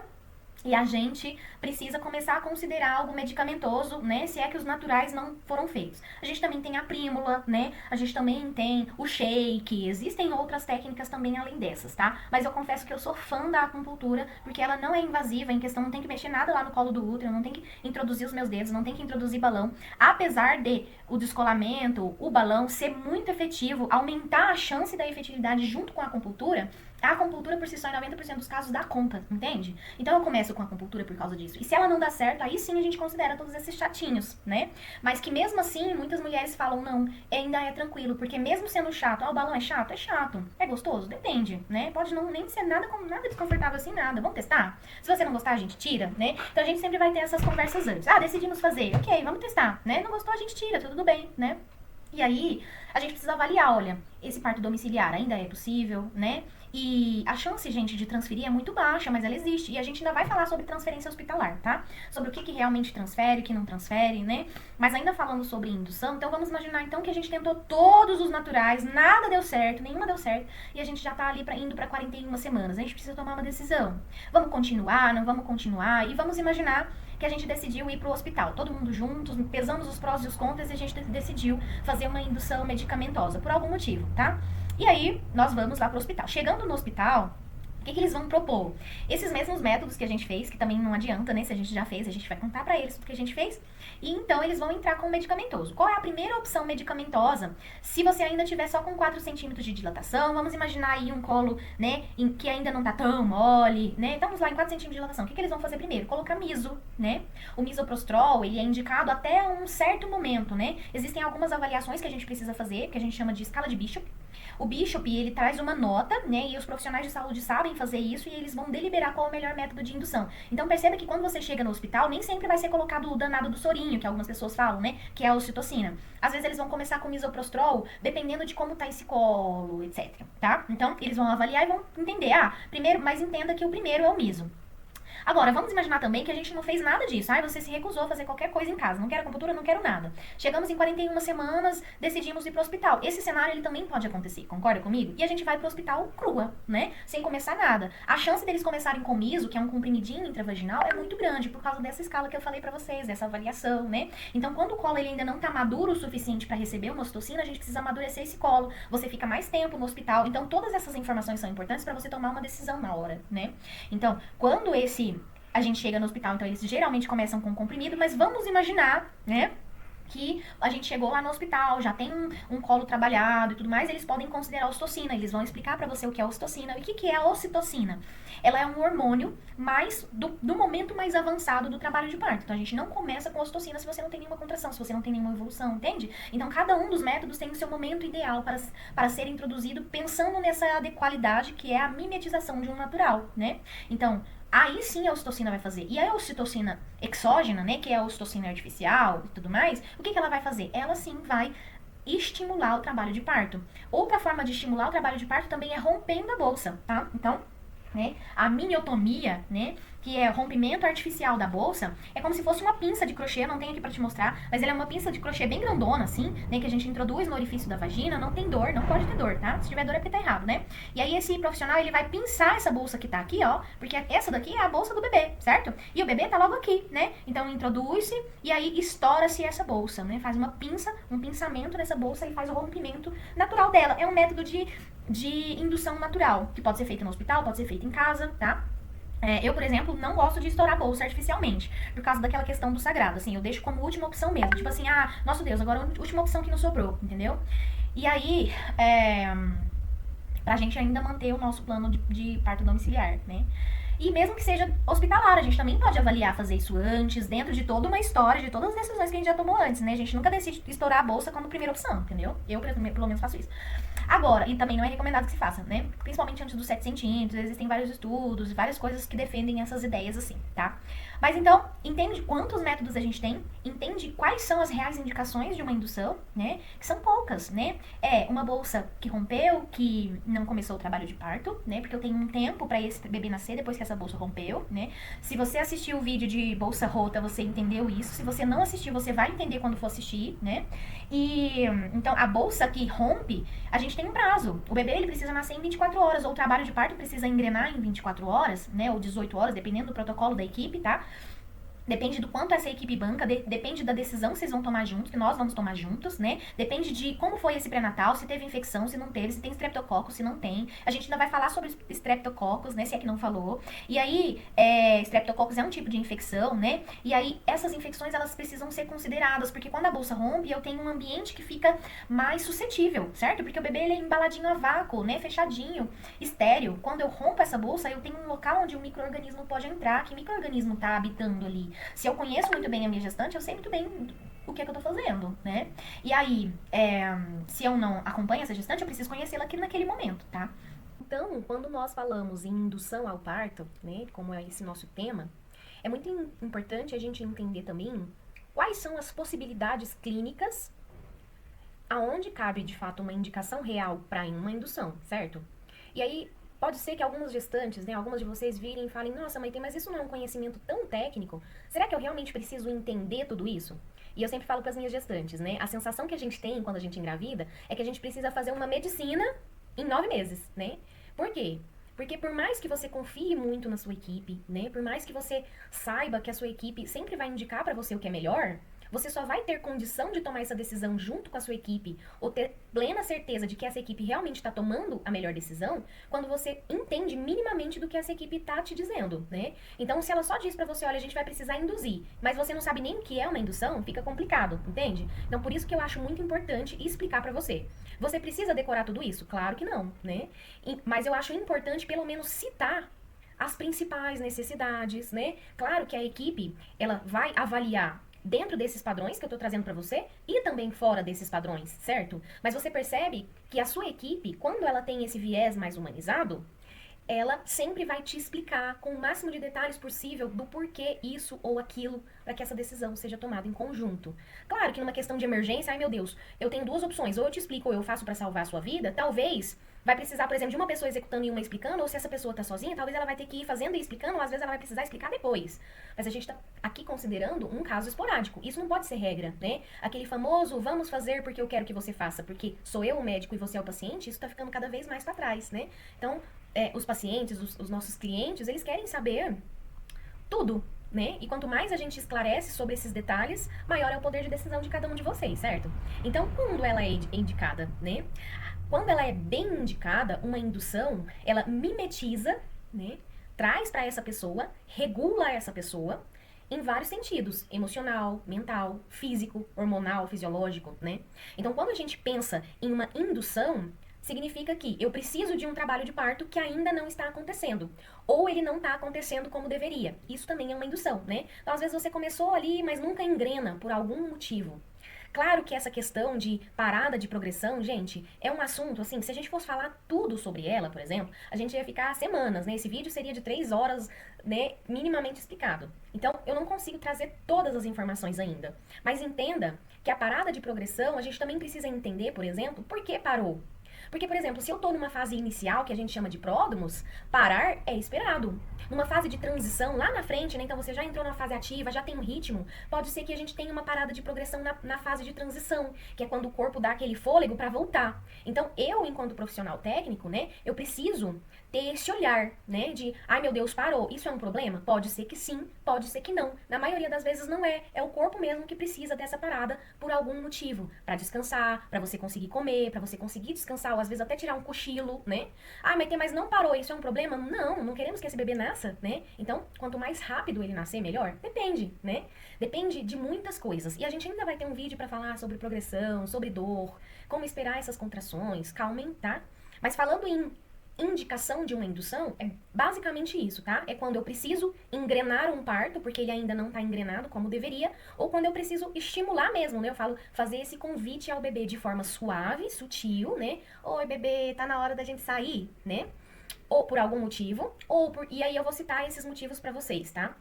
E a gente precisa começar a considerar algo medicamentoso, né? Se é que os naturais não foram feitos. A gente também tem a prímula, né? A gente também tem o shake. Existem outras técnicas também além dessas, tá? Mas eu confesso que eu sou fã da acupuntura, porque ela não é invasiva, em questão não tem que mexer nada lá no colo do útero, não tem que introduzir os meus dedos, não tem que introduzir balão. Apesar de o descolamento, o balão ser muito efetivo, aumentar a chance da efetividade junto com a acupuntura, a acupuntura por si só, em 90% dos casos, dá conta, entende? Então eu começo com a acupuntura por causa disso. E se ela não dá certo, aí sim a gente considera todos esses chatinhos, né? Mas que mesmo assim, muitas mulheres falam, não, ainda é tranquilo, porque mesmo sendo chato, o balão é chato? É chato. É gostoso? Depende, né? Pode não nem ser nada desconfortável assim, nada. Vamos testar? Se você não gostar, a gente tira, né? Então a gente sempre vai ter essas conversas antes. Ah, decidimos fazer. Ok, vamos testar, né? Não gostou, a gente tira, tudo bem, né? E aí, a gente precisa avaliar, olha, esse parto domiciliar ainda é possível, né? E a chance, gente, de transferir é muito baixa, mas ela existe. E a gente ainda vai falar sobre transferência hospitalar, tá? Sobre o que realmente transfere, o que não transfere, né? Mas ainda falando sobre indução, então vamos imaginar então que a gente tentou todos os naturais, nada deu certo, nenhuma deu certo, e a gente já tá ali indo pra 41 semanas. A gente precisa tomar uma decisão. Vamos continuar, não vamos continuar? E vamos imaginar que a gente decidiu ir pro hospital, todo mundo juntos, pesamos os prós e os contras e a gente decidiu fazer uma indução medicamentosa, por algum motivo, tá? E aí, nós vamos lá pro hospital. Chegando no hospital, o que eles vão propor? Esses mesmos métodos que a gente fez, que também não adianta, né? Se a gente já fez, a gente vai contar pra eles o que a gente fez. E então, eles vão entrar com o medicamentoso. Qual é a primeira opção medicamentosa? Se você ainda tiver só com 4 centímetros de dilatação, vamos imaginar aí um colo, né? Que ainda não tá tão mole, né? Estamos lá em 4 centímetros de dilatação. O que eles vão fazer primeiro? Colocar miso, né? O misoprostrol, ele é indicado até um certo momento, né? Existem algumas avaliações que a gente precisa fazer, que a gente chama de escala de Bishop. O Bishop, ele traz uma nota, né, e os profissionais de saúde sabem fazer isso e eles vão deliberar qual é o melhor método de indução. Então perceba que quando você chega no hospital, nem sempre vai ser colocado o danado do sorinho, que algumas pessoas falam, né, que é a ocitocina. Às vezes eles vão começar com misoprostrol, dependendo de como tá esse colo, etc, tá? Então eles vão avaliar e vão entender, primeiro, mas entenda que o primeiro é o miso. Agora, vamos imaginar também que a gente não fez nada disso. Você se recusou a fazer qualquer coisa em casa. Não quero acupuntura, não quero nada. Chegamos em 41 semanas, decidimos ir pro hospital. Esse cenário, ele também pode acontecer, concorda comigo? E a gente vai pro hospital crua, né? Sem começar nada. A chance deles começarem com miso, que é um comprimidinho intravaginal, é muito grande, por causa dessa escala que eu falei pra vocês, dessa avaliação, né? Então, quando o colo ele ainda não tá maduro o suficiente pra receber uma ocitocina, a gente precisa amadurecer esse colo. Você fica mais tempo no hospital. Então, todas essas informações são importantes pra você tomar uma decisão na hora, né? Então, quando a gente chega no hospital, então eles geralmente começam com comprimido, mas vamos imaginar, né, que a gente chegou lá no hospital, já tem um colo trabalhado e tudo mais, eles podem considerar a ocitocina, eles vão explicar pra você o que é a ocitocina. E o que é a ocitocina? Ela é um hormônio do momento mais avançado do trabalho de parto. Então a gente não começa com ocitocina se você não tem nenhuma contração, se você não tem nenhuma evolução, entende? Então cada um dos métodos tem o seu momento ideal para ser introduzido, pensando nessa adequalidade que é a mimetização de um natural, né? Então, aí sim a ocitocina vai fazer. E a ocitocina exógena, né, que é a ocitocina artificial e tudo mais, o que ela vai fazer? Ela sim vai estimular o trabalho de parto. Outra forma de estimular o trabalho de parto também é rompendo a bolsa, tá? Então, né, a miniotomia, né, que é rompimento artificial da bolsa, é como se fosse uma pinça de crochê, eu não tenho aqui pra te mostrar, mas ela é uma pinça de crochê bem grandona, assim, né, que a gente introduz no orifício da vagina, não tem dor, não pode ter dor, tá? Se tiver dor é porque tá errado, né? E aí esse profissional, ele vai pinçar essa bolsa que tá aqui, ó, porque essa daqui é a bolsa do bebê, certo? E o bebê tá logo aqui, né? Então introduz-se e aí estoura-se essa bolsa, né? Faz uma pinça, um pinçamento nessa bolsa e faz o rompimento natural dela. É um método de indução natural, que pode ser feito no hospital, pode ser feito em casa, tá? Eu, por exemplo, não gosto de estourar a bolsa artificialmente, por causa daquela questão do sagrado, assim, eu deixo como última opção mesmo, tipo assim, nosso Deus, agora a última opção que não sobrou, entendeu? E aí, pra gente ainda manter o nosso plano de parto domiciliar, né? E mesmo que seja hospitalar, a gente também pode avaliar fazer isso antes, dentro de toda uma história, de todas as decisões que a gente já tomou antes, né? A gente nunca decide estourar a bolsa como primeira opção, entendeu? Eu, pelo menos, faço isso. Agora, e também não é recomendado que se faça, né? Principalmente antes dos 7 centímetros, existem vários estudos, várias coisas que defendem essas ideias assim, tá? Mas então, entende quantos métodos a gente tem, entende quais são as reais indicações de uma indução, né? Que são poucas, né? É uma bolsa que rompeu, que não começou o trabalho de parto, né? Porque eu tenho um tempo para esse bebê nascer depois que essa bolsa rompeu, né? Se você assistiu o vídeo de bolsa rota, você entendeu isso. Se você não assistiu, você vai entender quando for assistir, né? E então a bolsa que rompe, a gente tem um prazo. O bebê ele precisa nascer em 24 horas, ou o trabalho de parto precisa engrenar em 24 horas, né? Ou 18 horas, dependendo do protocolo da equipe, tá? Depende do quanto essa equipe banca, depende da decisão que vocês vão tomar juntos, que nós vamos tomar juntos, né? Depende de como foi esse pré-natal, se teve infecção, se não teve, se tem streptococcus, se não tem. A gente ainda vai falar sobre streptococcus, né? Se é que não falou. E aí, streptococcus é um tipo de infecção, né? E aí, essas infecções, elas precisam ser consideradas, porque quando a bolsa rompe, eu tenho um ambiente que fica mais suscetível, certo? Porque o bebê, ele é embaladinho a vácuo, né? Fechadinho, estéreo. Quando eu rompo essa bolsa, eu tenho um local onde o micro-organismo pode entrar. Que micro-organismo tá habitando ali? Se eu conheço muito bem a minha gestante, eu sei muito bem o que é que eu tô fazendo, né? E aí, se eu não acompanho essa gestante, eu preciso conhecê-la aqui naquele momento, tá? Então, quando nós falamos em indução ao parto, né, como é esse nosso tema, é muito importante a gente entender também quais são as possibilidades clínicas aonde cabe, de fato, uma indicação real para uma indução, certo? E aí, pode ser que algumas gestantes, né, algumas de vocês virem e falem, nossa, mãe, mas isso não é um conhecimento tão técnico? Será que eu realmente preciso entender tudo isso? E eu sempre falo para as minhas gestantes, né, a sensação que a gente tem quando a gente engravida é que a gente precisa fazer uma medicina em 9 meses, né? Por quê? Porque por mais que você confie muito na sua equipe, né, por mais que você saiba que a sua equipe sempre vai indicar para você o que é melhor, você só vai ter condição de tomar essa decisão junto com a sua equipe, ou ter plena certeza de que essa equipe realmente está tomando a melhor decisão, quando você entende minimamente do que essa equipe está te dizendo, né? Então, se ela só diz para você, olha, a gente vai precisar induzir, mas você não sabe nem o que é uma indução, fica complicado, entende? Então, por isso que eu acho muito importante explicar para você. Você precisa decorar tudo isso? Claro que não, né? Mas eu acho importante, pelo menos, citar as principais necessidades, né? Claro que a equipe, ela vai avaliar dentro desses padrões que eu tô trazendo para você e também fora desses padrões, certo? Mas você percebe que a sua equipe, quando ela tem esse viés mais humanizado, ela sempre vai te explicar com o máximo de detalhes possível do porquê isso ou aquilo para que essa decisão seja tomada em conjunto. Claro que numa questão de emergência, ai meu Deus, eu tenho duas opções, ou eu te explico ou eu faço para salvar a sua vida, talvez vai precisar, por exemplo, de uma pessoa executando e uma explicando, ou se essa pessoa tá sozinha, talvez ela vai ter que ir fazendo e explicando, ou às vezes ela vai precisar explicar depois. Mas a gente tá aqui considerando um caso esporádico. Isso não pode ser regra, né? Aquele famoso, vamos fazer porque eu quero que você faça, porque sou eu o médico e você é o paciente, isso tá ficando cada vez mais para trás, né? Então, os pacientes, os nossos clientes, eles querem saber tudo, né? E quanto mais a gente esclarece sobre esses detalhes, maior é o poder de decisão de cada um de vocês, certo? Então, quando ela é indicada, né? Quando ela é bem indicada, uma indução, ela mimetiza, né? Traz para essa pessoa, regula essa pessoa em vários sentidos, emocional, mental, físico, hormonal, fisiológico, né? Então, quando a gente pensa em uma indução, significa que eu preciso de um trabalho de parto que ainda não está acontecendo. Ou ele não está acontecendo como deveria. Isso também é uma indução, né? Então, às vezes você começou ali, mas nunca engrena por algum motivo. Claro que essa questão de parada de progressão, gente, é um assunto, assim, se a gente fosse falar tudo sobre ela, por exemplo, a gente ia ficar semanas, né? Esse vídeo seria de 3 horas, né, minimamente explicado. Então, eu não consigo trazer todas as informações ainda. Mas entenda que a parada de progressão, a gente também precisa entender, por exemplo, por que parou. Porque, por exemplo, se eu estou numa fase inicial, que a gente chama de pródromos, parar é esperado. Numa fase de transição lá na frente, né, então você já entrou na fase ativa, já tem um ritmo, pode ser que a gente tenha uma parada de progressão na fase de transição, que é quando o corpo dá aquele fôlego para voltar. Então, eu, enquanto profissional técnico, né, eu preciso ter esse olhar, né? De, ai meu Deus, parou. Isso é um problema? Pode ser que sim, pode ser que não. Na maioria das vezes não é. É o corpo mesmo que precisa dessa parada por algum motivo. Pra descansar, pra você conseguir comer, pra você conseguir descansar, ou às vezes até tirar um cochilo, né? Ah, mas não parou, isso é um problema? Não, não queremos que esse bebê nasça, né? Então, quanto mais rápido ele nascer, melhor? Depende, né? Depende de muitas coisas. E a gente ainda vai ter um vídeo pra falar sobre progressão, sobre dor, como esperar essas contrações, calmem, tá? Mas falando em indicação de uma indução, é basicamente isso, tá? É quando eu preciso engrenar um parto, porque ele ainda não tá engrenado como deveria, ou quando eu preciso estimular mesmo, né? Eu falo, fazer esse convite ao bebê de forma suave, sutil, né? Oi, bebê, tá na hora da gente sair, né? Ou por algum motivo, e aí eu vou citar esses motivos pra vocês, tá?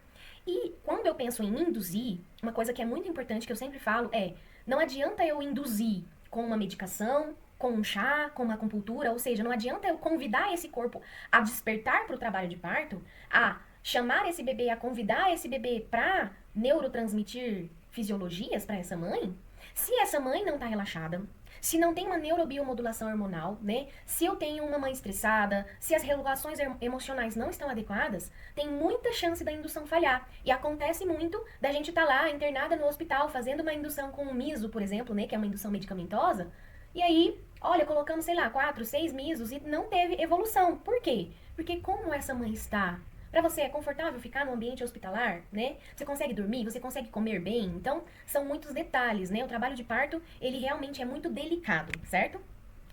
E quando eu penso em induzir, uma coisa que é muito importante que eu sempre falo é, não adianta eu induzir com uma medicação, com um chá, com uma acupuntura, ou seja, não adianta eu convidar esse corpo a despertar para o trabalho de parto, a chamar esse bebê, a convidar esse bebê para neurotransmitir fisiologias para essa mãe, se essa mãe não está relaxada, se não tem uma neurobiomodulação hormonal, né? Se eu tenho uma mãe estressada, se as regulações emocionais não estão adequadas, tem muita chance da indução falhar. E acontece muito da gente estar lá internada no hospital fazendo uma indução com um miso, por exemplo, né, que é uma indução medicamentosa, e aí, olha, colocamos, sei lá, 4, 6 misos e não teve evolução. Por quê? Porque como essa mãe está? Pra você é confortável ficar no ambiente hospitalar, né? Você consegue dormir, você consegue comer bem. Então, são muitos detalhes, né? O trabalho de parto, ele realmente é muito delicado, certo?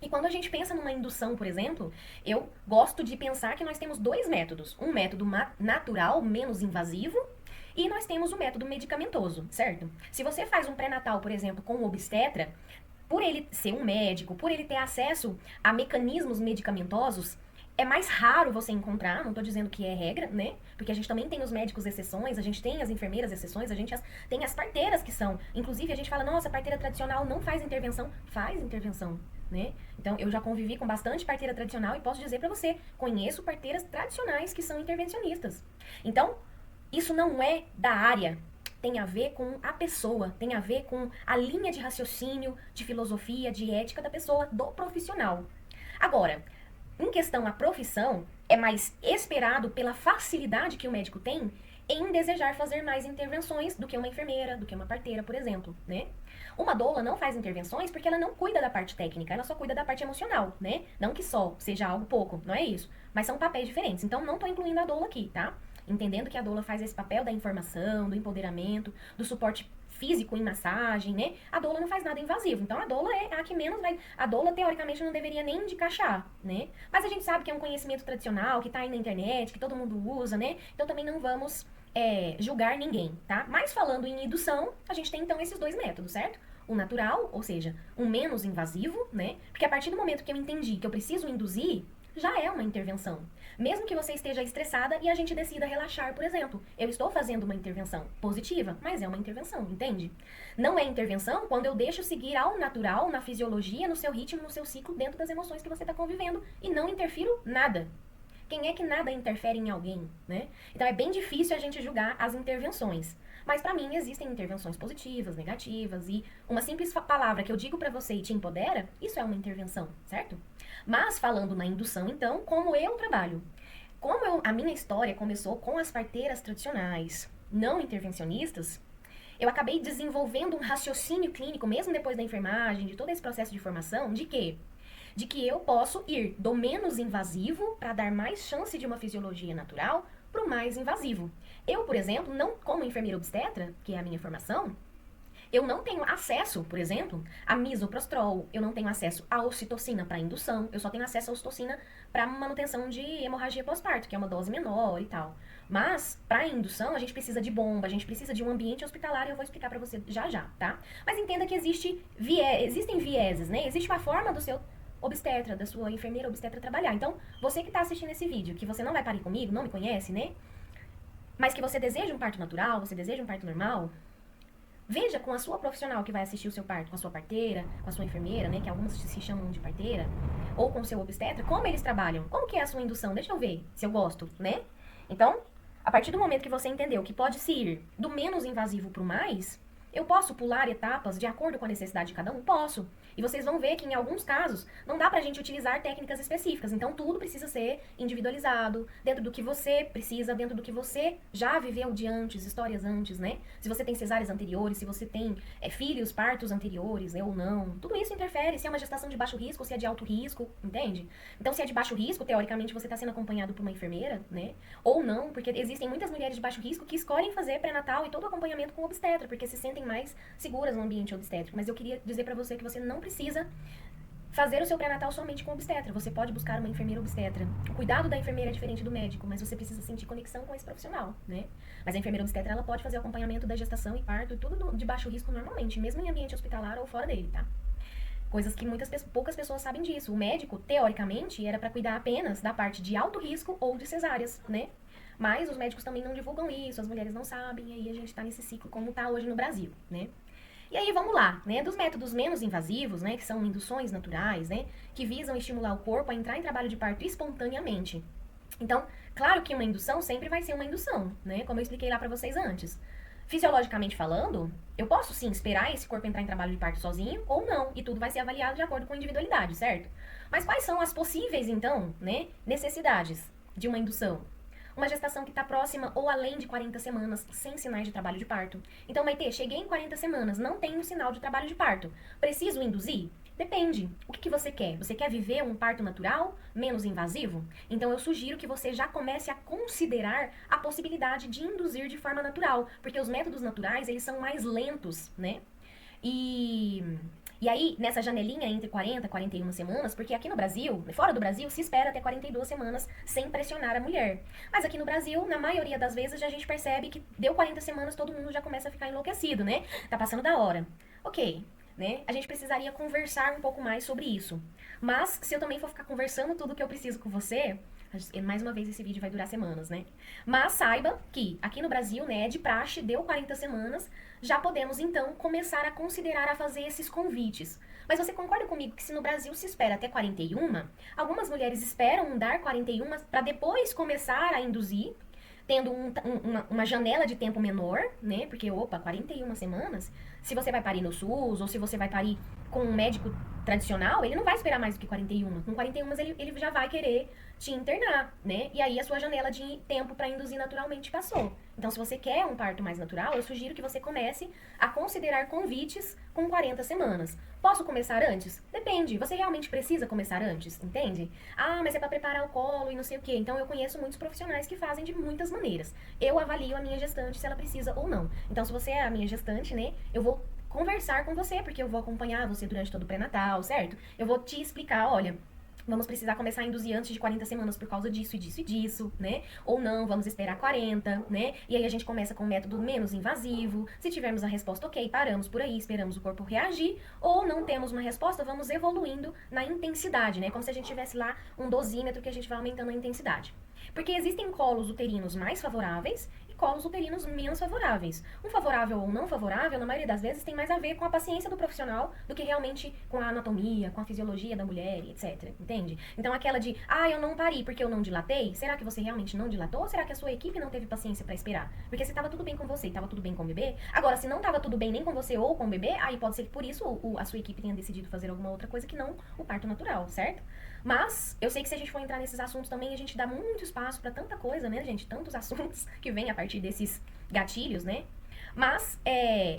E quando a gente pensa numa indução, por exemplo, eu gosto de pensar que nós temos dois métodos. Um método natural, menos invasivo, e nós temos o método medicamentoso, certo? Se você faz um pré-natal, por exemplo, com um obstetra, por ele ser um médico, por ele ter acesso a mecanismos medicamentosos, é mais raro você encontrar, não tô dizendo que é regra, né? Porque a gente também tem os médicos exceções, a gente tem as enfermeiras exceções, a gente tem as parteiras que são. Inclusive, a gente fala, nossa, a parteira tradicional não faz intervenção. Faz intervenção, né? Então, eu já convivi com bastante parteira tradicional e posso dizer pra você, conheço parteiras tradicionais que são intervencionistas. Então, isso não é da área. Tem a ver com a pessoa, tem a ver com a linha de raciocínio, de filosofia, de ética da pessoa, do profissional. Agora, em questão à profissão, é mais esperado pela facilidade que o médico tem em desejar fazer mais intervenções do que uma enfermeira, do que uma parteira, por exemplo, né? Uma doula não faz intervenções porque ela não cuida da parte técnica, ela só cuida da parte emocional, né? Não que só seja algo pouco, não é isso. Mas são papéis diferentes. Então, não tô incluindo a doula aqui, tá? Entendendo que a doula faz esse papel da informação, do empoderamento, do suporte físico em massagem, né? A doula não faz nada invasivo. Então, a doula é a que menos vai... A doula, teoricamente, não deveria nem indicar chá, né? Mas a gente sabe que é um conhecimento tradicional, que tá aí na internet, que todo mundo usa, né? Então, também não vamos julgar ninguém, tá? Mas falando em indução, a gente tem, então, esses dois métodos, certo? O natural, ou seja, um menos invasivo, né? Porque a partir do momento que eu entendi que eu preciso induzir, já é uma intervenção. Mesmo que você esteja estressada e a gente decida relaxar, por exemplo. Eu estou fazendo uma intervenção positiva, mas é uma intervenção, entende? Não é intervenção quando eu deixo seguir ao natural, na fisiologia, no seu ritmo, no seu ciclo, dentro das emoções que você está convivendo e não interfiro nada. Quem é que nada interfere em alguém, né? Então é bem difícil a gente julgar as intervenções. Mas pra mim existem intervenções positivas, negativas e uma simples palavra que eu digo pra você e te empodera, isso é uma intervenção, certo? Mas falando na indução, então, como eu trabalho? A minha história começou com as parteiras tradicionais, não intervencionistas, eu acabei desenvolvendo um raciocínio clínico, mesmo depois da enfermagem, de todo esse processo de formação, de quê? De que eu posso ir do menos invasivo para dar mais chance de uma fisiologia natural para o mais invasivo. Eu, por exemplo, não como enfermeira obstetra, que é a minha formação, eu não tenho acesso, por exemplo, a misoprostol, eu não tenho acesso à ocitocina para indução, eu só tenho acesso à ocitocina para manutenção de hemorragia pós-parto, que é uma dose menor e tal. Mas, para indução, a gente precisa de bomba, a gente precisa de um ambiente hospitalar e eu vou explicar para você já já, tá? Mas entenda que existem vieses, né? Existe uma forma do seu obstetra, da sua enfermeira obstetra trabalhar. Então, você que está assistindo esse vídeo, que você não vai parir comigo, não me conhece, né? Mas que você deseja um parto natural, você deseja um parto normal, veja com a sua profissional que vai assistir o seu parto, com a sua parteira, com a sua enfermeira, né? Que algumas se chamam de parteira, ou com o seu obstetra, como eles trabalham, como que é a sua indução, deixa eu ver se eu gosto, né? Então, a partir do momento que você entendeu que pode se ir do menos invasivo para o mais, eu posso pular etapas de acordo com a necessidade de cada um? Posso. E vocês vão ver que em alguns casos não dá pra gente utilizar técnicas específicas. Então tudo precisa ser individualizado, dentro do que você precisa, dentro do que você já viveu de antes, histórias antes, né? Se você tem cesáreas anteriores, se você tem filhos, partos anteriores, né, ou não. Tudo isso interfere se é uma gestação de baixo risco ou se é de alto risco, entende? Então se é de baixo risco, teoricamente você está sendo acompanhado por uma enfermeira, né? Ou não, porque existem muitas mulheres de baixo risco que escolhem fazer pré-natal e todo o acompanhamento com obstetra, porque se sentem mais seguras no ambiente obstétrico. Mas eu queria dizer pra você que você não precisa fazer o seu pré-natal somente com obstetra. Você pode buscar uma enfermeira obstetra. O cuidado da enfermeira é diferente do médico, mas você precisa sentir conexão com esse profissional, né? Mas a enfermeira obstetra, ela pode fazer o acompanhamento da gestação e parto e tudo de baixo risco normalmente, mesmo em ambiente hospitalar ou fora dele, tá? Coisas que poucas pessoas sabem disso. O médico, teoricamente, era pra cuidar apenas da parte de alto risco ou de cesáreas, né? Mas os médicos também não divulgam isso, as mulheres não sabem, e aí a gente tá nesse ciclo como tá hoje no Brasil, né? E aí vamos lá, né? Dos métodos menos invasivos, né, que são induções naturais, né, que visam estimular o corpo a entrar em trabalho de parto espontaneamente. Então, claro que uma indução sempre vai ser uma indução, né, como eu expliquei lá pra vocês antes. Fisiologicamente falando, eu posso sim esperar esse corpo entrar em trabalho de parto sozinho ou não, e tudo vai ser avaliado de acordo com a individualidade, certo? Mas quais são as possíveis, então, né, necessidades de uma indução? Uma gestação que está próxima ou além de 40 semanas, sem sinais de trabalho de parto. Então, Maitê, cheguei em 40 semanas, não tenho sinal de trabalho de parto. Preciso induzir? Depende. O que você quer? Você quer viver um parto natural, menos invasivo? Então, eu sugiro que você já comece a considerar a possibilidade de induzir de forma natural, porque os métodos naturais, eles são mais lentos, né? E aí, nessa janelinha entre 40 e 41 semanas, porque aqui no Brasil, fora do Brasil, se espera até 42 semanas sem pressionar a mulher. Mas aqui no Brasil, na maioria das vezes, a gente percebe que deu 40 semanas, todo mundo já começa a ficar enlouquecido, né? Tá passando da hora. Ok, né? A gente precisaria conversar um pouco mais sobre isso. Mas, se eu também for ficar conversando tudo que eu preciso com você, mais uma vez esse vídeo vai durar semanas, né? Mas saiba que aqui no Brasil, né, de praxe, deu 40 semanas, já podemos então começar a considerar a fazer esses convites. Mas você concorda comigo que se no Brasil se espera até 41, algumas mulheres esperam dar 41 para depois começar a induzir, tendo uma janela de tempo menor, né? Porque, 41 semanas, se você vai parir no SUS ou se você vai parir com um médico tradicional, ele não vai esperar mais do que 41. Com 41 ele já vai querer te internar, né? E aí a sua janela de tempo para induzir naturalmente passou. Então, se você quer um parto mais natural, eu sugiro que você comece a considerar convites com 40 semanas. Posso começar antes? Depende. Você realmente precisa começar antes, entende? Ah, mas é para preparar o colo e não sei o quê. Então, eu conheço muitos profissionais que fazem de muitas maneiras. Eu avalio a minha gestante se ela precisa ou não. Então, se você é a minha gestante, né, eu vou conversar com você, porque eu vou acompanhar você durante todo o pré-natal, certo? Eu vou te explicar, olha, vamos precisar começar a induzir antes de 40 semanas por causa disso e disso e disso, né? Ou não, vamos esperar 40, né? E aí a gente começa com um método menos invasivo. Se tivermos a resposta, ok, paramos por aí, esperamos o corpo reagir. Ou não temos uma resposta, vamos evoluindo na intensidade, né? Como se a gente tivesse lá um dosímetro que a gente vai aumentando a intensidade. Porque existem colos uterinos mais favoráveis e colos uterinos menos favoráveis. Um favorável ou não favorável, na maioria das vezes, tem mais a ver com a paciência do profissional do que realmente com a anatomia, com a fisiologia da mulher, etc. Entende? Então aquela de, eu não pari porque eu não dilatei, será que você realmente não dilatou? Ou será que a sua equipe não teve paciência pra esperar? Porque se tava tudo bem com você e tava tudo bem com o bebê, agora se não tava tudo bem nem com você ou com o bebê, aí pode ser que por isso a sua equipe tenha decidido fazer alguma outra coisa que não o parto natural, certo? Mas eu sei que se a gente for entrar nesses assuntos também, a gente dá muito espaço pra tanta coisa, né, gente? Tantos assuntos que vêm a partir desses gatilhos, né? Mas,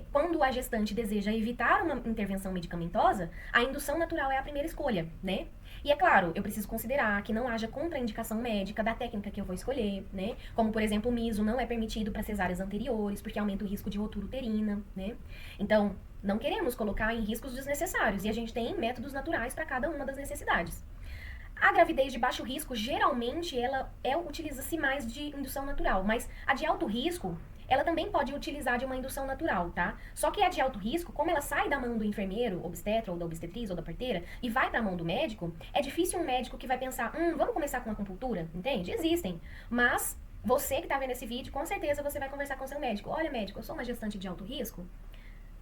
quando a gestante deseja evitar uma intervenção medicamentosa, a indução natural é a primeira escolha, né? E é claro, eu preciso considerar que não haja contraindicação médica da técnica que eu vou escolher, né? Como, por exemplo, o miso não é permitido para cesáreas anteriores, porque aumenta o risco de rotura uterina, né? Então, não queremos colocar em riscos desnecessários, e a gente tem métodos naturais para cada uma das necessidades. A gravidez de baixo risco, geralmente, ela utiliza-se mais de indução natural, mas a de alto risco, ela também pode utilizar de uma indução natural, tá? Só que a de alto risco, como ela sai da mão do enfermeiro, obstetra, ou da obstetriz, ou da parteira, e vai pra mão do médico, é difícil um médico que vai pensar, vamos começar com uma acupuntura, entende? Existem, mas você que tá vendo esse vídeo, com certeza você vai conversar com seu médico. Olha, médico, eu sou uma gestante de alto risco,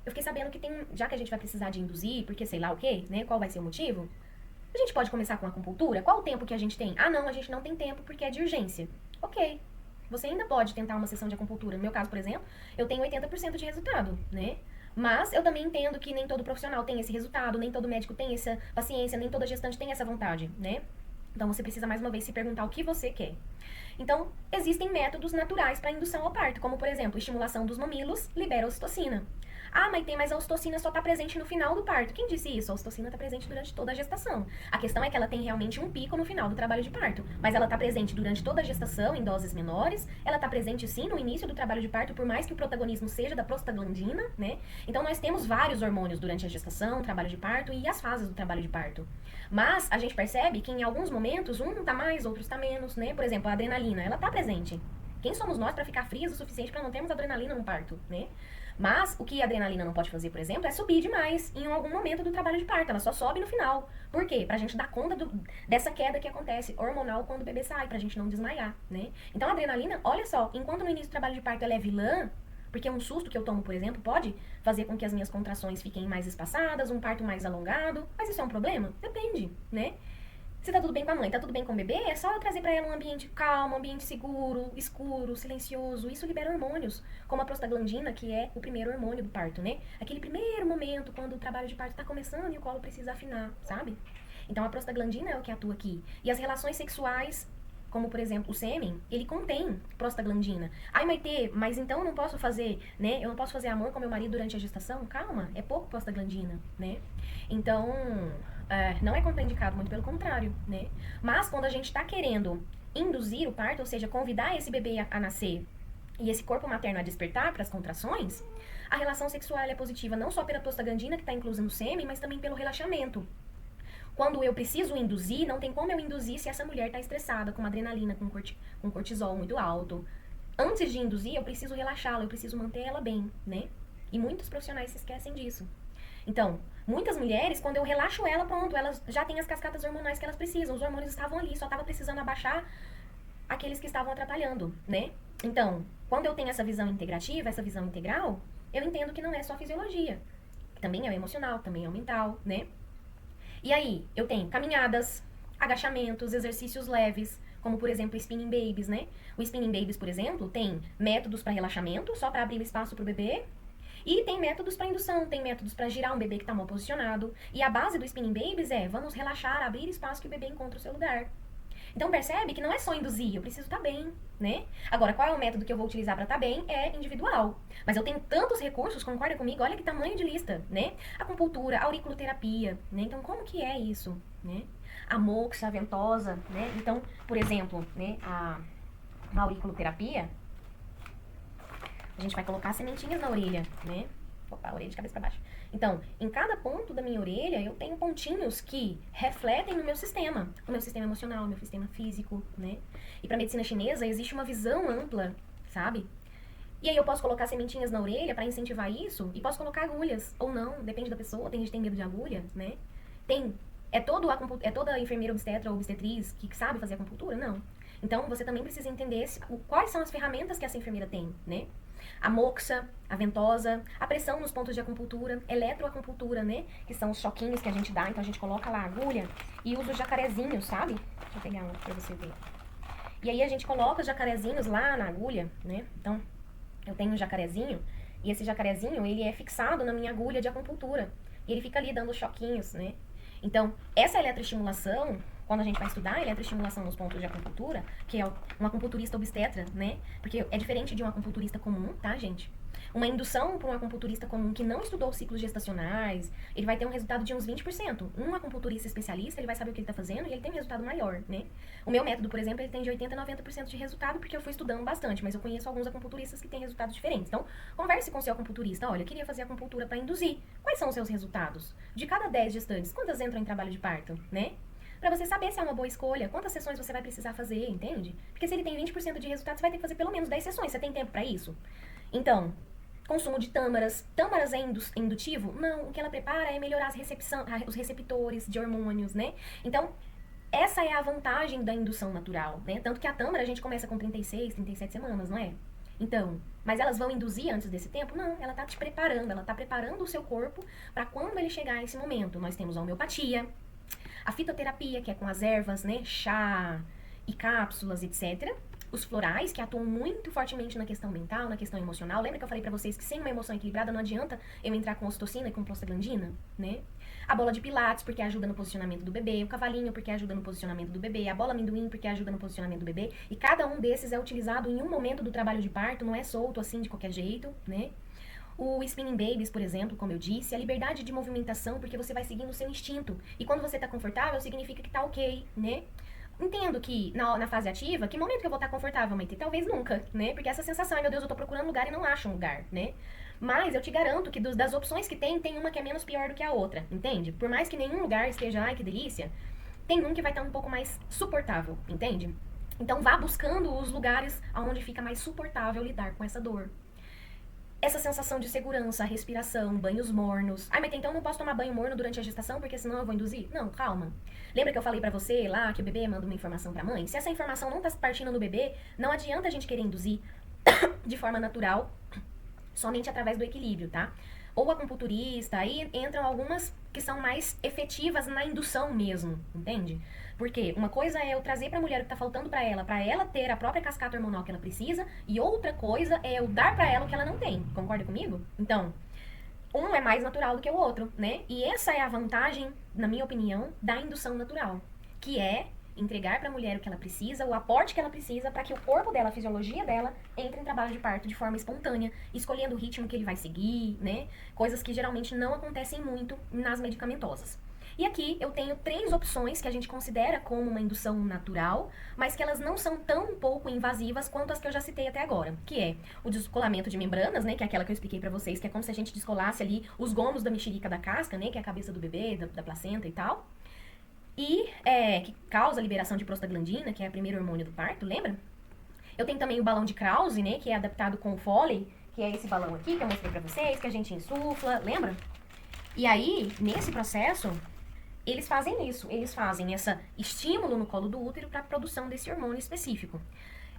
eu fiquei sabendo que já que a gente vai precisar de induzir, porque sei lá o quê, né, qual vai ser o motivo, a gente pode começar com acupuntura? Qual o tempo que a gente tem? Não, a gente não tem tempo porque é de urgência. Ok. Você ainda pode tentar uma sessão de acupuntura. No meu caso, por exemplo, eu tenho 80% de resultado, né? Mas eu também entendo que nem todo profissional tem esse resultado, nem todo médico tem essa paciência, nem toda gestante tem essa vontade, né? Então você precisa mais uma vez se perguntar o que você quer. Então, existem métodos naturais para indução ao parto, como por exemplo, estimulação dos mamilos libera ocitocina. Ah, mas a ocitocina só está presente no final do parto. Quem disse isso? A ocitocina está presente durante toda a gestação. A questão é que ela tem realmente um pico no final do trabalho de parto, mas ela está presente durante toda a gestação em doses menores. Ela está presente sim no início do trabalho de parto, por mais que o protagonismo seja da prostaglandina, né? Então nós temos vários hormônios durante a gestação, trabalho de parto e as fases do trabalho de parto. Mas a gente percebe que em alguns momentos um tá mais, outros tá menos, né? Por exemplo, a adrenalina, ela tá presente. Quem somos nós para ficar frios o suficiente para não termos adrenalina no parto, né? Mas o que a adrenalina não pode fazer, por exemplo, é subir demais em algum momento do trabalho de parto. Ela só sobe no final. Por quê? Pra gente dar conta dessa queda que acontece hormonal quando o bebê sai, pra gente não desmaiar, né? Então a adrenalina, olha só, enquanto no início do trabalho de parto ela é vilã, porque um susto que eu tomo, por exemplo, pode fazer com que as minhas contrações fiquem mais espaçadas, um parto mais alongado. Mas isso é um problema? Depende, né? Se tá tudo bem com a mãe, tá tudo bem com o bebê, é só eu trazer pra ela um ambiente calmo, um ambiente seguro, escuro, silencioso. Isso libera hormônios, como a prostaglandina, que é o primeiro hormônio do parto, né? Aquele primeiro momento quando o trabalho de parto tá começando e o colo precisa afinar, sabe? Então a prostaglandina é o que atua aqui. E as relações sexuais, como por exemplo o sêmen, ele contém prostaglandina. Ai, Maitê, mas então eu não posso fazer, né? Eu não posso fazer amor com meu marido durante a gestação? Calma, é pouco prostaglandina, né? Então, não é contraindicado, muito pelo contrário, né? Mas quando a gente tá querendo induzir o parto, ou seja, convidar esse bebê a nascer e esse corpo materno a despertar para as contrações, a relação sexual é positiva não só pela prostaglandina que está inclusa no sêmen, mas também pelo relaxamento. Quando eu preciso induzir, não tem como eu induzir se essa mulher está estressada, com adrenalina, com cortisol muito alto. Antes de induzir, eu preciso relaxá-la, eu preciso manter ela bem, né? E muitos profissionais se esquecem disso. Então, muitas mulheres, quando eu relaxo ela, pronto, elas já têm as cascatas hormonais que elas precisam. Os hormônios estavam ali, só estava precisando abaixar aqueles que estavam atrapalhando, né? Então, quando eu tenho essa visão integrativa, essa visão integral, eu entendo que não é só fisiologia. Também é o emocional, também é o mental, né? E aí, eu tenho caminhadas, agachamentos, exercícios leves, como por exemplo spinning babies, né? O spinning babies, por exemplo, tem métodos para relaxamento, só para abrir espaço para o bebê, e tem métodos para indução, tem métodos para girar um bebê que está mal posicionado. E a base do spinning babies é vamos relaxar, abrir espaço que o bebê encontre o seu lugar. Então percebe que não é só induzir, eu preciso estar bem, né? Agora, qual é o método que eu vou utilizar para estar bem? É individual. Mas eu tenho tantos recursos, concorda comigo? Olha que tamanho de lista, né? Acupuntura, auriculoterapia, né? Então como que é isso, né? A moxa, a ventosa, né? Então, por exemplo, né, a auriculoterapia, a gente vai colocar sementinhas na orelha, né? Opa, a orelha de cabeça para baixo. Então, em cada ponto da minha orelha, eu tenho pontinhos que refletem no meu sistema. O meu sistema emocional, o meu sistema físico, né? E para medicina chinesa, existe uma visão ampla, sabe? E aí eu posso colocar sementinhas na orelha para incentivar isso, e posso colocar agulhas, ou não, depende da pessoa, tem gente que tem medo de agulha, né? É toda enfermeira obstetra ou obstetriz que sabe fazer acupuntura? Não. Então, você também precisa entender quais são as ferramentas que essa enfermeira tem, né? A moxa, a ventosa, a pressão nos pontos de acupuntura, eletroacupuntura, né? Que são os choquinhos que a gente dá, então a gente coloca lá a agulha e usa os jacarezinhos, sabe? Deixa eu pegar um pra você ver. E aí a gente coloca os jacarezinhos lá na agulha, né? Então, eu tenho um jacarezinho e esse jacarezinho, ele é fixado na minha agulha de acupuntura. E ele fica ali dando choquinhos, né? Então, essa eletroestimulação, quando a gente vai estudar eletroestimulação nos pontos de acupuntura, que é um acupunturista obstetra, né? Porque é diferente de um acupunturista comum, tá, gente? Uma indução para um acupunturista comum que não estudou ciclos gestacionais, ele vai ter um resultado de uns 20%. Um acupunturista especialista, ele vai saber o que ele está fazendo e ele tem um resultado maior, né? O meu método, por exemplo, ele tem de 80% a 90% de resultado porque eu fui estudando bastante, mas eu conheço alguns acupunturistas que têm resultados diferentes. Então, converse com o seu acupunturista. Olha, eu queria fazer acupuntura para induzir. Quais são os seus resultados? De cada 10 gestantes, quantas entram em trabalho de parto, né? Pra você saber se é uma boa escolha, quantas sessões você vai precisar fazer, entende? Porque se ele tem 20% de resultado, você vai ter que fazer pelo menos 10 sessões. Você tem tempo pra isso? Então, consumo de tâmaras. Tâmaras é indutivo? Não, o que ela prepara é melhorar os receptores de hormônios, né? Então, essa é a vantagem da indução natural, né? Tanto que a tâmara a gente começa com 36, 37 semanas, não é? Então, mas elas vão induzir antes desse tempo? Não, ela tá te preparando, ela tá preparando o seu corpo para quando ele chegar nesse momento. Nós temos a homeopatia, a fitoterapia, que é com as ervas, né? Chá e cápsulas, etc. Os florais, que atuam muito fortemente na questão mental, na questão emocional. Lembra que eu falei pra vocês que sem uma emoção equilibrada não adianta eu entrar com ocitocina e com prostaglandina, né? A bola de pilates, porque ajuda no posicionamento do bebê. O cavalinho, porque ajuda no posicionamento do bebê. A bola amendoim, porque ajuda no posicionamento do bebê. E cada um desses é utilizado em um momento do trabalho de parto, não é solto assim de qualquer jeito, né? O spinning babies, por exemplo, como eu disse, a liberdade de movimentação, porque você vai seguindo o seu instinto. E quando você tá confortável, significa que tá ok, né? Entendo que na fase ativa, que momento que eu vou estar confortável, Maite? Talvez nunca, né? Porque essa sensação, ai meu Deus, eu tô procurando lugar e não acho um lugar, né? Mas eu te garanto que das opções que tem uma que é menos pior do que a outra, entende? Por mais que nenhum lugar esteja, ai que delícia, tem um que vai estar um pouco mais suportável, entende? Então vá buscando os lugares onde fica mais suportável lidar com essa dor. Essa sensação de segurança, respiração, banhos mornos. Ai, mas então eu não posso tomar banho morno durante a gestação porque senão eu vou induzir? Não, calma. Lembra que eu falei pra você lá que o bebê manda uma informação pra mãe? Se essa informação não tá partindo no bebê, não adianta a gente querer induzir de forma natural, somente através do equilíbrio, tá? Ou acupunturista, aí entram algumas que são mais efetivas na indução mesmo, entende? Porque uma coisa é eu trazer pra mulher o que tá faltando pra ela ter a própria cascata hormonal que ela precisa, e outra coisa é eu dar pra ela o que ela não tem. Concorda comigo? Então, um é mais natural do que o outro, né? E essa é a vantagem, na minha opinião, da indução natural, que é entregar para a mulher o que ela precisa, o aporte que ela precisa para que o corpo dela, a fisiologia dela, entre em trabalho de parto de forma espontânea, escolhendo o ritmo que ele vai seguir, né? Coisas que geralmente não acontecem muito nas medicamentosas. E aqui eu tenho 3 opções que a gente considera como uma indução natural, mas que elas não são tão pouco invasivas quanto as que eu já citei até agora, que é o descolamento de membranas, né, que é aquela que eu expliquei pra vocês, que é como se a gente descolasse ali os gomos da mexerica da casca, né, que é a cabeça do bebê, da placenta e tal. E que causa a liberação de prostaglandina, que é o primeiro hormônio do parto, lembra? Eu tenho também o balão de Krause, né, que é adaptado com o Foley, que é esse balão aqui que eu mostrei pra vocês, que a gente insufla, lembra? E aí, nesse processo, eles fazem isso, eles fazem esse estímulo no colo do útero para a produção desse hormônio específico.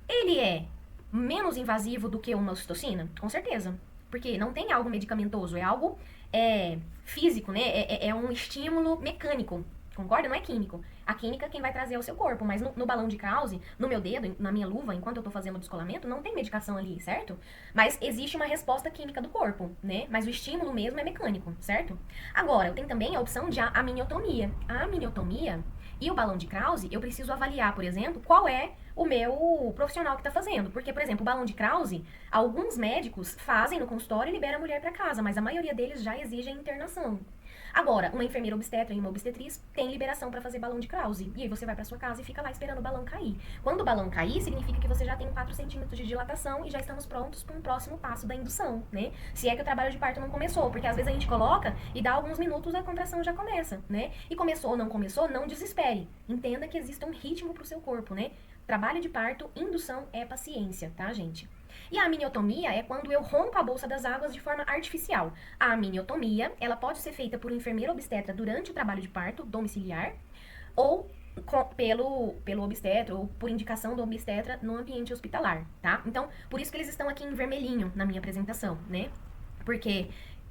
Ele é menos invasivo do que uma ocitocina? Com certeza, porque não tem algo medicamentoso, é algo físico, né? É um estímulo mecânico, concorda? Não é químico. A química quem vai trazer é o seu corpo, mas no balão de Krause, no meu dedo, na minha luva, enquanto eu tô fazendo o descolamento, não tem medicação ali, certo? Mas existe uma resposta química do corpo, né? Mas o estímulo mesmo é mecânico, certo? Agora, eu tenho também a opção de amniotomia. A amniotomia e o balão de Krause, eu preciso avaliar, por exemplo, qual é o meu profissional que tá fazendo. Porque, por exemplo, o balão de Krause, alguns médicos fazem no consultório e liberam a mulher para casa, mas a maioria deles já exige a internação. Agora, uma enfermeira obstetra e uma obstetriz tem liberação para fazer balão de Krause. E aí você vai para sua casa e fica lá esperando o balão cair. Quando o balão cair, significa que você já tem 4 centímetros de dilatação e já estamos prontos para um próximo passo da indução, né? Se é que o trabalho de parto não começou, porque às vezes a gente coloca e dá alguns minutos a contração já começa, né? E começou ou não começou, não desespere. Entenda que existe um ritmo pro seu corpo, né? Trabalho de parto, indução é paciência, tá, gente? E a amniotomia é quando eu rompo a bolsa das águas de forma artificial. A amniotomia, ela pode ser feita por um enfermeiro obstetra durante o trabalho de parto domiciliar ou pelo obstetra ou por indicação do obstetra no ambiente hospitalar, tá? Então, por isso que eles estão aqui em vermelhinho na minha apresentação, né? Porque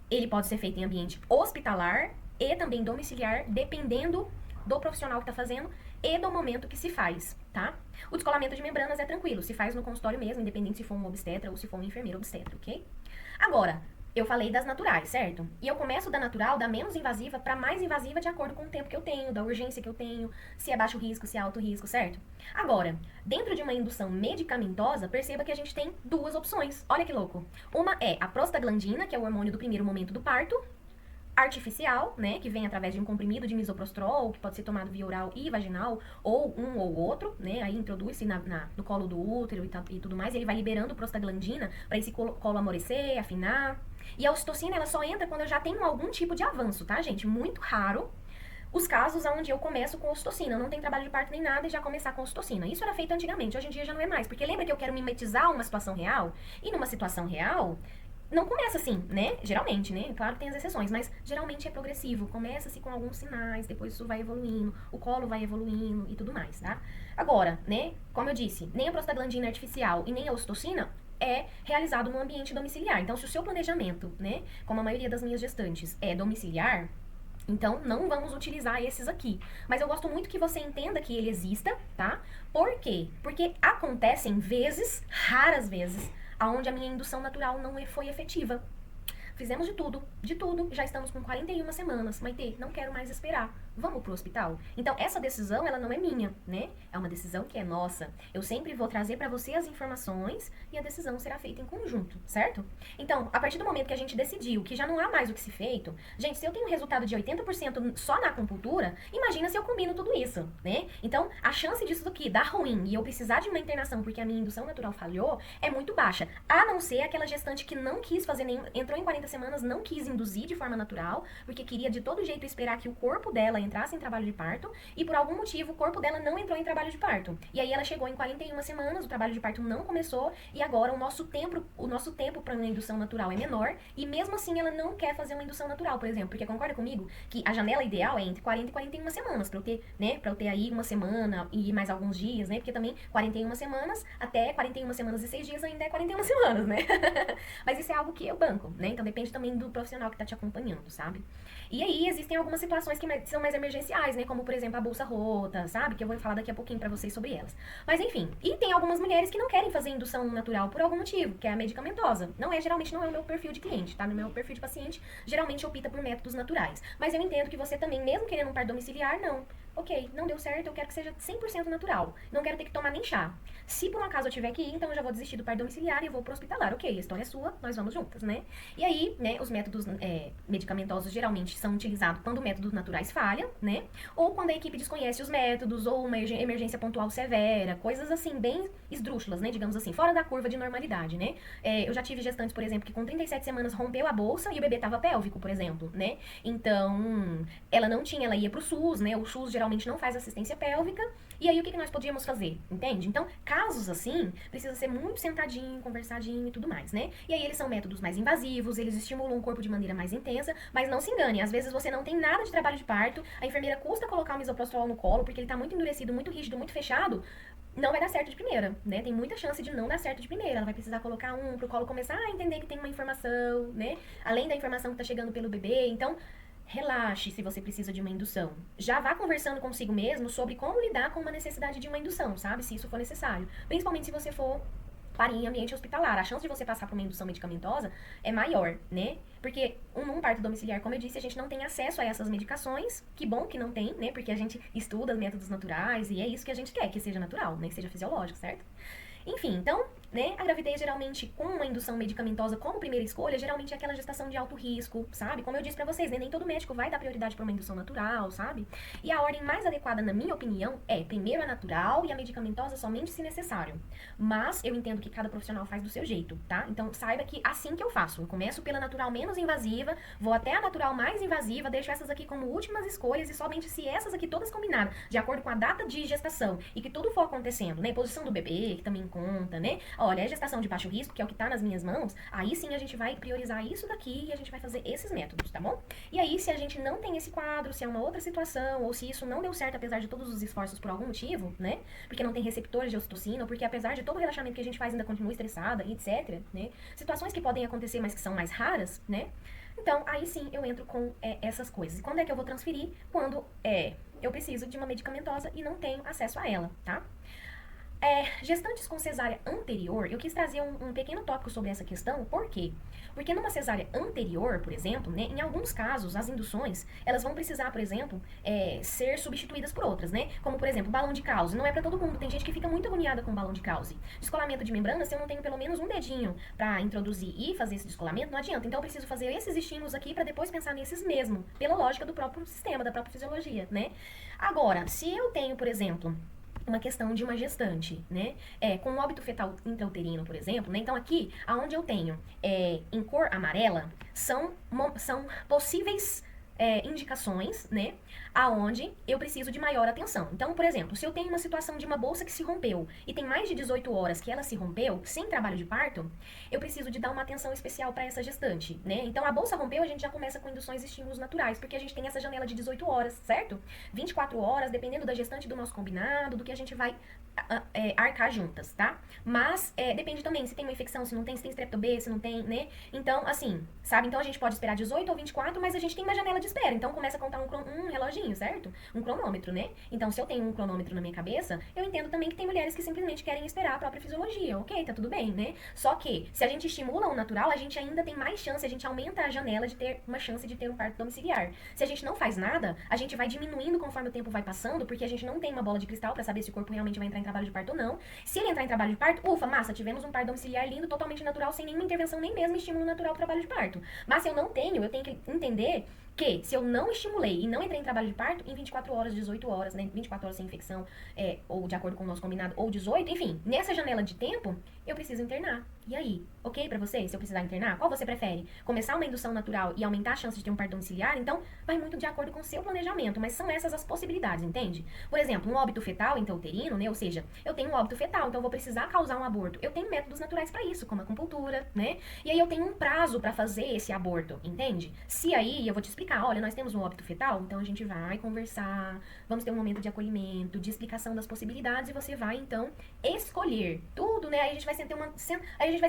ele pode ser feito em ambiente hospitalar e também domiciliar, dependendo do profissional que tá fazendo e do momento que se faz, tá? O descolamento de membranas é tranquilo, se faz no consultório mesmo, independente se for um obstetra ou se for um enfermeiro obstetra, ok? Agora, eu falei das naturais, certo? E eu começo da natural, da menos invasiva, para mais invasiva de acordo com o tempo que eu tenho, da urgência que eu tenho, se é baixo risco, se é alto risco, certo? Agora, dentro de uma indução medicamentosa, perceba que a gente tem 2 opções. Olha que louco. Uma é a prostaglandina, que é o hormônio do primeiro momento do parto, artificial, né, que vem através de um comprimido de misoprostol, que pode ser tomado via oral e vaginal, ou um ou outro, né, aí introduz-se no colo do útero e tudo mais, ele vai liberando prostaglandina para esse colo amolecer, afinar. E a ocitocina, ela só entra quando eu já tenho algum tipo de avanço, tá, gente? Muito raro os casos onde eu começo com ocitocina, não tem trabalho de parto nem nada e já começar com ocitocina. Isso era feito antigamente, hoje em dia já não é mais, porque lembra que eu quero mimetizar uma situação real? E numa situação real, não começa assim, né? Geralmente, né? Claro que tem as exceções, mas geralmente é progressivo. Começa-se com alguns sinais, depois isso vai evoluindo, o colo vai evoluindo e tudo mais, tá? Agora, né? Como eu disse, nem a prostaglandina artificial e nem a ocitocina é realizado no ambiente domiciliar. Então, se o seu planejamento, né? Como a maioria das minhas gestantes é domiciliar, Então, não vamos utilizar esses aqui. Mas eu gosto muito que você entenda que ele exista, tá? Por quê? Porque acontecem vezes, raras vezes, aonde a minha indução natural não foi efetiva. Fizemos de tudo, já estamos com 41 semanas. Maitê, não quero mais esperar. Vamos pro hospital? Então, essa decisão, ela não é minha, né? É uma decisão que é nossa. Eu sempre vou trazer pra você as informações e a decisão será feita em conjunto, certo? Então, a partir do momento que a gente decidiu que já não há mais o que se feito, gente, se eu tenho um resultado de 80% só na acupuntura, imagina se eu combino tudo isso, né? Então, a chance disso daqui dar ruim e eu precisar de uma internação porque a minha indução natural falhou é muito baixa. A não ser aquela gestante que não quis fazer nenhum, entrou em 40 semanas, não quis induzir de forma natural, porque queria de todo jeito esperar que o corpo dela entrasse em trabalho de parto, e por algum motivo o corpo dela não entrou em trabalho de parto. E aí ela chegou em 41 semanas, o trabalho de parto não começou, e agora o nosso tempo para uma indução natural é menor, e mesmo assim ela não quer fazer uma indução natural, por exemplo, porque concorda comigo que a janela ideal é entre 40 e 41 semanas, pra eu ter, né, pra eu ter aí uma semana e mais alguns dias, né, porque também 41 semanas até 41 semanas e 6 dias ainda é 41 semanas, né? Mas isso é algo que eu banco, né? Então depende também do profissional que tá te acompanhando, sabe? E aí existem algumas situações que são mais emergenciais, né? Como, por exemplo, a bolsa rota, sabe? Que eu vou falar daqui a pouquinho pra vocês sobre elas. Mas enfim, e tem algumas mulheres que não querem fazer indução natural por algum motivo, que é a medicamentosa. Geralmente não é o meu perfil de cliente, tá? No meu perfil de paciente, geralmente opta por métodos naturais. Mas eu entendo que você também, mesmo querendo um parto domiciliar, não. Ok, não deu certo, eu quero que seja 100% natural. Não quero ter que tomar nem chá. Se por um acaso eu tiver que ir, então eu já vou desistir do parto domiciliar e eu vou pro hospitalar. Ok, a história é sua, nós vamos juntas, né? E aí, né, os métodos medicamentosos geralmente são utilizados quando métodos naturais falham, né? Ou quando a equipe desconhece os métodos, ou uma emergência pontual severa, coisas assim, bem esdrúxulas, né? Digamos assim, fora da curva de normalidade, né? Eu já tive gestantes, por exemplo, que com 37 semanas rompeu a bolsa e o bebê tava pélvico, por exemplo, né? Então, ela não tinha, ela ia pro SUS, né? O SUS geralmente não faz assistência pélvica. E aí, o que nós podíamos fazer? Entende? Então, casos assim, precisa ser muito sentadinho, conversadinho e tudo mais, né? E aí, eles são métodos mais invasivos, eles estimulam o corpo de maneira mais intensa, mas não se engane, às vezes você não tem nada de trabalho de parto, a enfermeira custa colocar o misoprostol no colo, porque ele tá muito endurecido, muito rígido, muito fechado, não vai dar certo de primeira, né? Tem muita chance de não dar certo de primeira. Ela vai precisar colocar pro colo começar a entender que tem uma informação, né? Além da informação que tá chegando pelo bebê. Então, relaxe se você precisa de uma indução. Já vá conversando consigo mesmo sobre como lidar com uma necessidade de uma indução, sabe? Se isso for necessário. Principalmente se você for parir em ambiente hospitalar. A chance de você passar por uma indução medicamentosa é maior, né? Porque num parto domiciliar, como eu disse, a gente não tem acesso a essas medicações. Que bom que não tem, né? Porque a gente estuda métodos naturais e é isso que a gente quer, que seja natural, né? Que seja fisiológico, certo? Enfim, então, né, a gravidez geralmente com uma indução medicamentosa como primeira escolha, geralmente é aquela gestação de alto risco, sabe? Como eu disse pra vocês, né, nem todo médico vai dar prioridade pra uma indução natural, sabe? E a ordem mais adequada, na minha opinião, é primeiro a natural e a medicamentosa somente se necessário. Mas eu entendo que cada profissional faz do seu jeito, tá? Então saiba que assim que eu faço, eu começo pela natural menos invasiva, vou até a natural mais invasiva, deixo essas aqui como últimas escolhas e somente se essas aqui todas combinadas, de acordo com a data de gestação e que tudo for acontecendo, né? Posição do bebê, que também conta, né? Olha, é gestação de baixo risco, que é o que tá nas minhas mãos, aí sim a gente vai priorizar isso daqui e a gente vai fazer esses métodos, tá bom? E aí, se a gente não tem esse quadro, se é uma outra situação, ou se isso não deu certo apesar de todos os esforços por algum motivo, né? Porque não tem receptores de ocitocina, ou porque apesar de todo o relaxamento que a gente faz ainda continua estressada, etc, né? Situações que podem acontecer, mas que são mais raras, né? Então, aí sim eu entro com essas coisas. E quando é que eu vou transferir? Quando eu preciso de uma medicamentosa e não tenho acesso a ela, tá? Gestantes com cesárea anterior, eu quis trazer um pequeno tópico sobre essa questão, por quê? Porque numa cesárea anterior, por exemplo, né, em alguns casos, as induções, elas vão precisar, por exemplo, ser substituídas por outras, né? Como, por exemplo, balão de Krause. Não é pra todo mundo, tem gente que fica muito agoniada com balão de Krause. Descolamento de membrana, se eu não tenho pelo menos um dedinho pra introduzir e fazer esse descolamento, não adianta. Então eu preciso fazer esses estímulos aqui pra depois pensar nesses mesmo, pela lógica do próprio sistema, da própria fisiologia, né? Agora, se eu tenho, por exemplo, uma questão de uma gestante, né? Com um óbito fetal intrauterino, por exemplo, né? Então aqui, aonde eu tenho em cor amarela, são possíveis indicações, né? Aonde eu preciso de maior atenção. Então, por exemplo, se eu tenho uma situação de uma bolsa que se rompeu e tem mais de 18 horas que ela se rompeu, sem trabalho de parto, eu preciso de dar uma atenção especial para essa gestante, né? Então, a bolsa rompeu, a gente já começa com induções e estímulos naturais, porque a gente tem essa janela de 18 horas, certo? 24 horas, dependendo da gestante, do nosso combinado, do que a gente vai arcar juntas, tá? Mas depende também se tem uma infecção, se não tem, se tem streptobia, se não tem, né? Então, assim, sabe? Então, a gente pode esperar 18 ou 24, mas a gente tem uma janela de de espera. Então começa a contar um reloginho, certo? Um cronômetro, né? Então se eu tenho um cronômetro na minha cabeça, eu entendo também que tem mulheres que simplesmente querem esperar a própria fisiologia. Ok, tá tudo bem, né? Só que se a gente estimula o natural, a gente ainda tem mais chance, a gente aumenta a janela de ter uma chance de ter um parto domiciliar. Se a gente não faz nada, a gente vai diminuindo conforme o tempo vai passando, porque a gente não tem uma bola de cristal pra saber se o corpo realmente vai entrar em trabalho de parto ou não. Se ele entrar em trabalho de parto, ufa, massa, tivemos um parto domiciliar lindo, totalmente natural, sem nenhuma intervenção, nem mesmo estímulo natural pro trabalho de parto. Mas se eu não tenho, eu tenho que entender que se eu não estimulei e não entrei em trabalho de parto, em 24 horas, 18 horas, né, 24 horas sem infecção, ou de acordo com o nosso combinado, ou 18, enfim, nessa janela de tempo, eu preciso internar. E aí, ok pra você, se eu precisar internar? Qual você prefere? Começar uma indução natural e aumentar a chance de ter um parto domiciliar? Então, vai muito de acordo com o seu planejamento, mas são essas as possibilidades, entende? Por exemplo, um óbito fetal intrauterino, né, ou seja, eu tenho um óbito fetal, então eu vou precisar causar um aborto. Eu tenho métodos naturais pra isso, como a acupuntura, né? E aí eu tenho um prazo pra fazer esse aborto, entende? Se aí, eu vou te explicar, olha, nós temos um óbito fetal, então a gente vai conversar, vamos ter um momento de acolhimento, de explicação das possibilidades, e você vai, então, escolher tudo, né? Aí a gente vai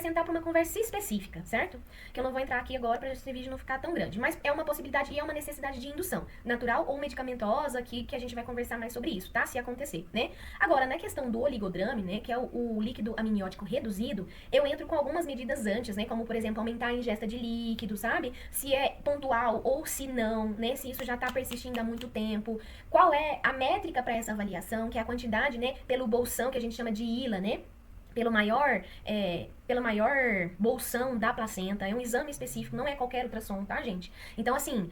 sentar pra uma conversa específica, certo? Que eu não vou entrar aqui agora pra esse vídeo não ficar tão grande, mas é uma possibilidade e é uma necessidade de indução, natural ou medicamentosa, que a gente vai conversar mais sobre isso, tá? Se acontecer, né? Agora, na questão do oligodrame, né, que é o líquido amniótico reduzido, eu entro com algumas medidas antes, né, como, por exemplo, aumentar a ingesta de líquido, sabe? Se é pontual ou se não, né, se isso já tá persistindo há muito tempo, qual é a métrica para essa avaliação, que é a quantidade, né, pelo bolsão, que a gente chama de ILA, né? Pelo maior bolsão da placenta, é um exame específico, não é qualquer ultrassom, tá, gente? Então, assim,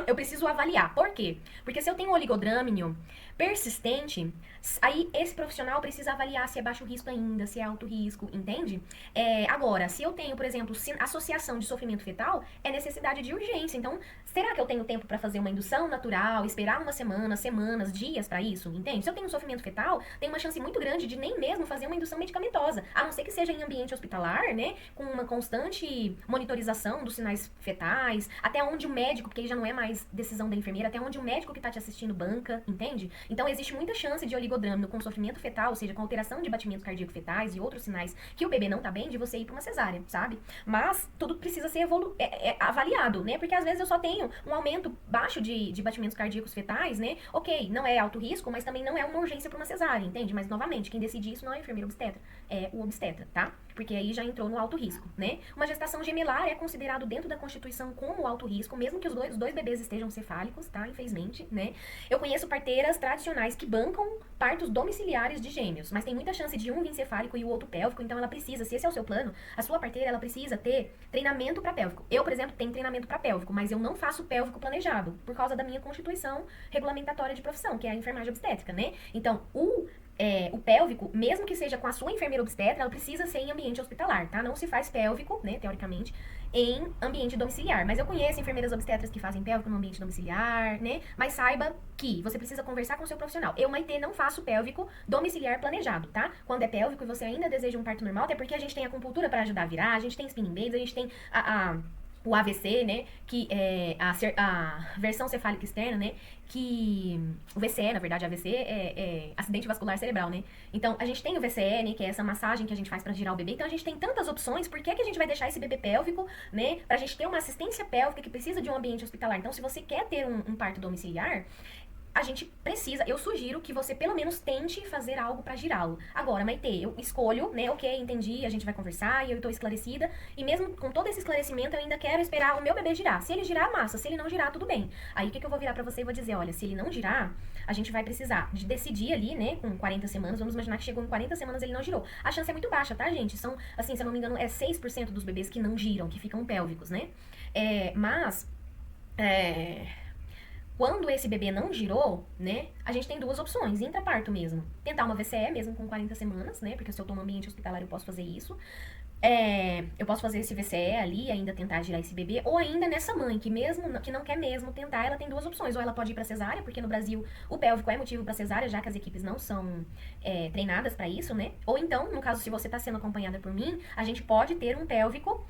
eu preciso avaliar. Por quê? Porque se eu tenho oligodrâmino persistente, aí esse profissional precisa avaliar se é baixo risco ainda, se é alto risco, entende? Agora, se eu tenho, por exemplo, associação de sofrimento fetal, é necessidade de urgência. Então, será que eu tenho tempo para fazer uma indução natural, esperar uma semana, semanas, dias para isso, entende? Se eu tenho um sofrimento fetal, tem uma chance muito grande de nem mesmo fazer uma indução medicamentosa, a não ser que seja em ambiente hospitalar, né, com uma constante monitorização dos sinais fetais, até onde o médico, porque aí já não é mais decisão da enfermeira, até onde o médico que tá te assistindo banca, entende? Então, existe muita chance de oligodrâmino com sofrimento fetal, ou seja, com alteração de batimentos cardíacos fetais e outros sinais que o bebê não tá bem, de você ir pra uma cesárea, sabe? Mas tudo precisa ser avaliado, né? Porque às vezes eu só tenho um aumento baixo de batimentos cardíacos fetais, né? Ok, não é alto risco, mas também não é uma urgência pra uma cesárea, entende? Mas, novamente, quem decide isso não é a enfermeira obstetra, é o obstetra, tá? Porque aí já entrou no alto risco, né? Uma gestação gemelar é considerado dentro da Constituição como alto risco, mesmo que os dois bebês estejam cefálicos, tá? Infelizmente, né? Eu conheço parteiras tradicionais que bancam partos domiciliares de gêmeos, mas tem muita chance de um vir cefálico e o outro pélvico, então ela precisa, se esse é o seu plano, a sua parteira, ela precisa ter treinamento para pélvico. Eu, por exemplo, tenho treinamento para pélvico, mas eu não faço pélvico planejado, por causa da minha constituição regulamentatória de profissão, que é a enfermagem obstétrica, né? Então, o pélvico, mesmo que seja com a sua enfermeira obstetra, ela precisa ser em ambiente hospitalar, tá? Não se faz pélvico, né, teoricamente, em ambiente domiciliar. Mas eu conheço enfermeiras obstetras que fazem pélvico no ambiente domiciliar, né? Mas saiba que você precisa conversar com o seu profissional. Eu, Maitê, não faço pélvico domiciliar planejado, tá? Quando é pélvico e você ainda deseja um parto normal, até porque a gente tem acupuntura para ajudar a virar, a gente tem spinning babies, a gente tem o AVC, né, que é a versão cefálica externa, né, que o VCE, na verdade, AVC é acidente vascular cerebral, né? Então, a gente tem o VCE, né, que é essa massagem que a gente faz pra girar o bebê. Então, a gente tem tantas opções. Por que a gente vai deixar esse bebê pélvico, né, pra gente ter uma assistência pélvica que precisa de um ambiente hospitalar? Então, se você quer ter um parto domiciliar, a gente precisa, eu sugiro que você pelo menos tente fazer algo pra girá-lo. Agora, Maitê, eu escolho, né, ok, entendi, a gente vai conversar e eu tô esclarecida, e mesmo com todo esse esclarecimento, eu ainda quero esperar o meu bebê girar. Se ele girar, massa, se ele não girar, tudo bem. Aí, o que eu vou virar pra você e vou dizer, olha, se ele não girar, a gente vai precisar de decidir ali, né, com 40 semanas, vamos imaginar que chegou em 40 semanas e ele não girou. A chance é muito baixa, tá, gente? São, assim, se eu não me engano, 6% dos bebês que não giram, que ficam pélvicos, né? Quando esse bebê não girou, né, a gente tem duas opções, intraparto mesmo. Tentar uma VCE mesmo com 40 semanas, né, porque se eu tô no ambiente hospitalar eu posso fazer isso. Eu posso fazer esse VCE ali e ainda tentar girar esse bebê, ou ainda nessa mãe, que mesmo que não quer mesmo tentar, ela tem duas opções. Ou ela pode ir pra cesárea, porque no Brasil o pélvico é motivo pra cesárea, já que as equipes não são treinadas pra isso, né? Ou então, no caso, se você tá sendo acompanhada por mim, a gente pode ter um pélvico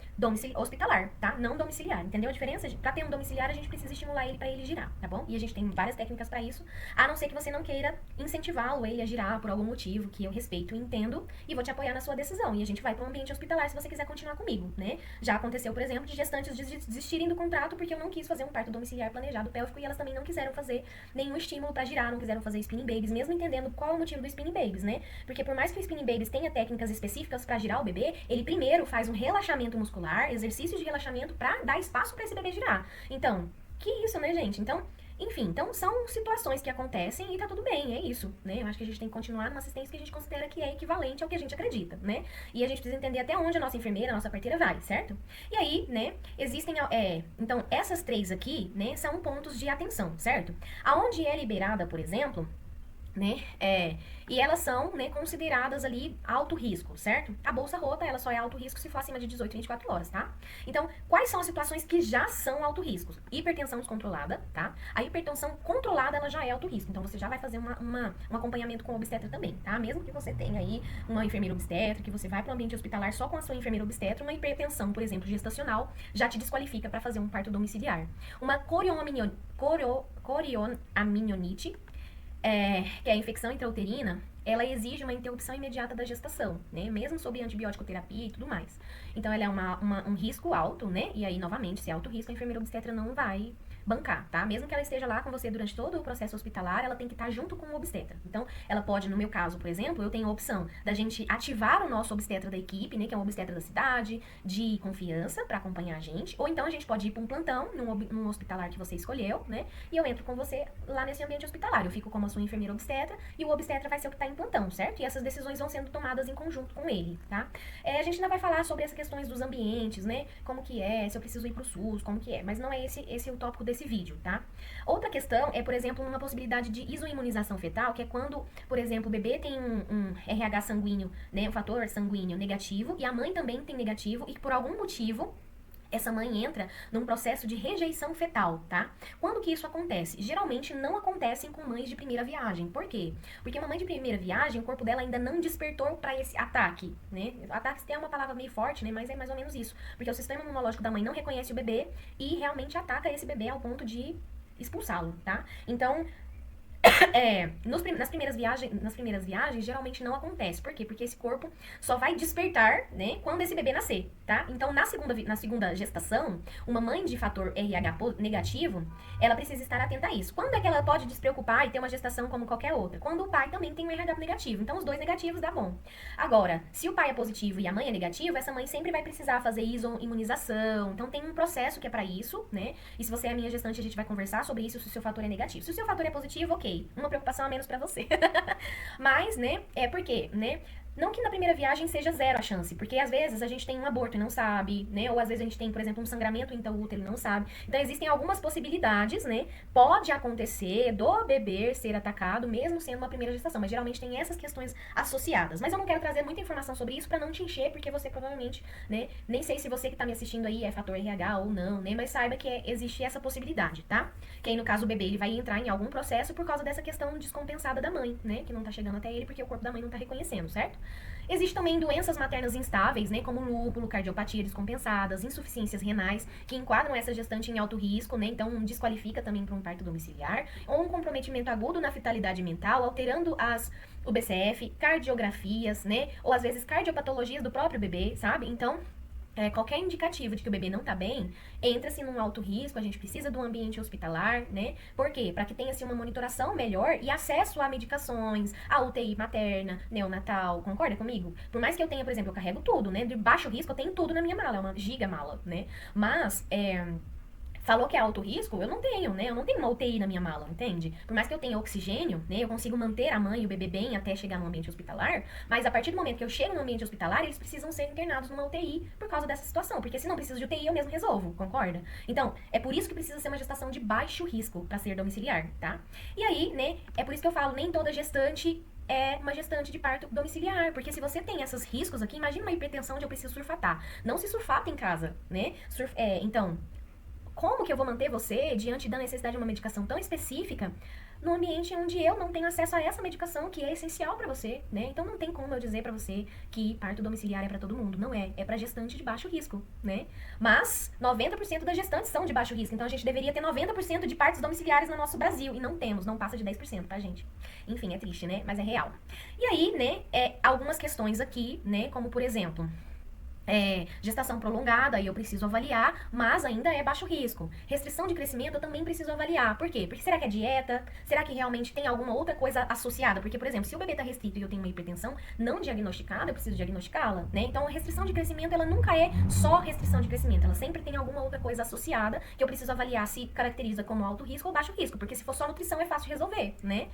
hospitalar, tá? Não domiciliar, entendeu a diferença? Pra ter um domiciliar, a gente precisa estimular ele pra ele girar, tá bom? E a gente tem várias técnicas pra isso, a não ser que você não queira incentivá-lo, ele a girar por algum motivo, que eu respeito e entendo, e vou te apoiar na sua decisão. E a gente vai pra um ambiente hospitalar hospitalar se você quiser continuar comigo, né? Já aconteceu, por exemplo, de gestantes desistirem do contrato porque eu não quis fazer um parto domiciliar planejado pélvico e elas também não quiseram fazer nenhum estímulo pra girar, não quiseram fazer spinning babies, mesmo entendendo qual é o motivo do spinning babies, né? Porque por mais que o spinning babies tenha técnicas específicas pra girar o bebê, ele primeiro faz um relaxamento muscular, exercícios de relaxamento pra dar espaço pra esse bebê girar. Então, que isso, né, gente? Então, enfim, então são situações que acontecem e tá tudo bem, é isso, né? Eu acho que a gente tem que continuar numa assistência que a gente considera que é equivalente ao que a gente acredita, né? E a gente precisa entender até onde a nossa enfermeira, a nossa parteira vai, certo? E aí, né, existem, então essas três aqui, né, são pontos de atenção, certo? Aonde é liberada, por exemplo, né? E elas são, né, consideradas ali alto risco, certo? A bolsa rota, ela só é alto risco se for acima de 18, 24 horas, tá? Então, quais são as situações que já são alto risco? Hipertensão descontrolada, tá? A hipertensão controlada, ela já é alto risco. Então, você já vai fazer um acompanhamento com o obstetra também, tá? Mesmo que você tenha aí uma enfermeira obstetra, que você vai para o ambiente hospitalar só com a sua enfermeira obstetra, uma hipertensão, por exemplo, gestacional, já te desqualifica para fazer um parto domiciliar. Uma corioamnionites, que é a infecção intrauterina, ela exige uma interrupção imediata da gestação, né? Mesmo sob antibiótico terapia e tudo mais. Então, ela é um risco alto, né? E aí, novamente, se é alto risco, a enfermeira obstetra não vai bancar, tá? Mesmo que ela esteja lá com você durante todo o processo hospitalar, ela tem que estar junto com o obstetra. Então, ela pode, no meu caso, por exemplo, eu tenho a opção da gente ativar o nosso obstetra da equipe, né, que é um obstetra da cidade, de confiança, pra acompanhar a gente, ou então a gente pode ir pra um plantão, num hospitalar que você escolheu, né, e eu entro com você lá nesse ambiente hospitalar. Eu fico como a sua enfermeira obstetra, e o obstetra vai ser o que tá em plantão, certo? E essas decisões vão sendo tomadas em conjunto com ele, tá? A gente ainda vai falar sobre essas questões dos ambientes, né, como que é, se eu preciso ir pro SUS, como que é, mas não é esse o tópico desse vídeo, tá? Outra questão é, por exemplo, uma possibilidade de isoimunização fetal, que é quando, por exemplo, o bebê tem um RH sanguíneo, né, um fator sanguíneo negativo, e a mãe também tem negativo, e por algum motivo essa mãe entra num processo de rejeição fetal, tá? Quando que isso acontece? Geralmente não acontecem com mães de primeira viagem. Por quê? Porque uma mãe de primeira viagem, o corpo dela ainda não despertou para esse ataque, né? Ataque tem uma palavra meio forte, né? Mas é mais ou menos isso. Porque o sistema imunológico da mãe não reconhece o bebê e realmente ataca esse bebê ao ponto de expulsá-lo, tá? Então, nas primeiras viagens, geralmente não acontece. Por quê? Porque esse corpo só vai despertar, né, quando esse bebê nascer, tá? Então, na segunda gestação, uma mãe de fator RH negativo, ela precisa estar atenta a isso. Quando é que ela pode despreocupar e ter uma gestação como qualquer outra? Quando o pai também tem um RH negativo. Então, os dois negativos dá bom. Agora, se o pai é positivo e a mãe é negativa, essa mãe sempre vai precisar fazer imunização. Então, tem um processo que é pra isso, né? E se você é a minha gestante, a gente vai conversar sobre isso, se o seu fator é negativo. Se o seu fator é positivo, ok. Uma preocupação a menos pra você. Mas, né, por quê, né? Não que na primeira viagem seja zero a chance, porque às vezes a gente tem um aborto e não sabe, né? Ou às vezes a gente tem, por exemplo, um sangramento intraútero e não sabe. Então existem algumas possibilidades, né? Pode acontecer do bebê ser atacado, mesmo sendo uma primeira gestação, mas geralmente tem essas questões associadas. Mas eu não quero trazer muita informação sobre isso pra não te encher, porque você provavelmente, né? Nem sei se você que tá me assistindo aí é fator RH ou não, né? Mas saiba que existe essa possibilidade, tá? Que aí no caso o bebê ele vai entrar em algum processo por causa dessa questão descompensada da mãe, né? Que não tá chegando até ele porque o corpo da mãe não tá reconhecendo, certo? Existem também doenças maternas instáveis, né, como lúpulo, cardiopatia descompensadas, insuficiências renais, que enquadram essa gestante em alto risco, né, então desqualifica também para um parto domiciliar, ou um comprometimento agudo na vitalidade mental, alterando o BCF, cardiografias, né, ou às vezes cardiopatologias do próprio bebê, sabe? Então, qualquer indicativo de que o bebê não tá bem, entra-se num alto risco, a gente precisa do ambiente hospitalar, né? Por quê? Para que tenha-se uma monitoração melhor e acesso a medicações, a UTI materna, neonatal, concorda comigo? Por mais que eu tenha, por exemplo, eu carrego tudo, né? De baixo risco, eu tenho tudo na minha mala, é uma giga mala, né? Mas, falou que é alto risco, eu não tenho, né? Eu não tenho uma UTI na minha mala, entende? Por mais que eu tenha oxigênio, né? Eu consigo manter a mãe e o bebê bem até chegar no ambiente hospitalar, mas a partir do momento que eu chego no ambiente hospitalar, eles precisam ser internados numa UTI por causa dessa situação, porque se não precisa de UTI, eu mesmo resolvo, concorda? Então, é por isso que precisa ser uma gestação de baixo risco para ser domiciliar, tá? E aí, né? É por isso que eu falo, nem toda gestante é uma gestante de parto domiciliar, porque se você tem esses riscos aqui, imagina uma hipertensão onde eu preciso surfatar. Não se surfata em casa, né? Então, como que eu vou manter você diante da necessidade de uma medicação tão específica no ambiente onde eu não tenho acesso a essa medicação que é essencial pra você, né? Então não tem como eu dizer pra você que parto domiciliar é pra todo mundo, não é pra gestante de baixo risco, né? Mas 90% das gestantes são de baixo risco, então a gente deveria ter 90% de partos domiciliares no nosso Brasil e não temos, não passa de 10%, tá, gente? Enfim, é triste, né? Mas é real. E aí, né, algumas questões aqui, né, como por exemplo, Gestação prolongada, aí eu preciso avaliar, mas ainda é baixo risco. Restrição de crescimento, eu também preciso avaliar. Por quê? Porque será que é dieta? Será que realmente tem alguma outra coisa associada? Porque, por exemplo, se o bebê está restrito e eu tenho uma hipertensão não diagnosticada, eu preciso diagnosticá-la, né? Então, a restrição de crescimento, ela nunca é só restrição de crescimento. Ela sempre tem alguma outra coisa associada que eu preciso avaliar se caracteriza como alto risco ou baixo risco. Porque se for só nutrição, é fácil de resolver, né?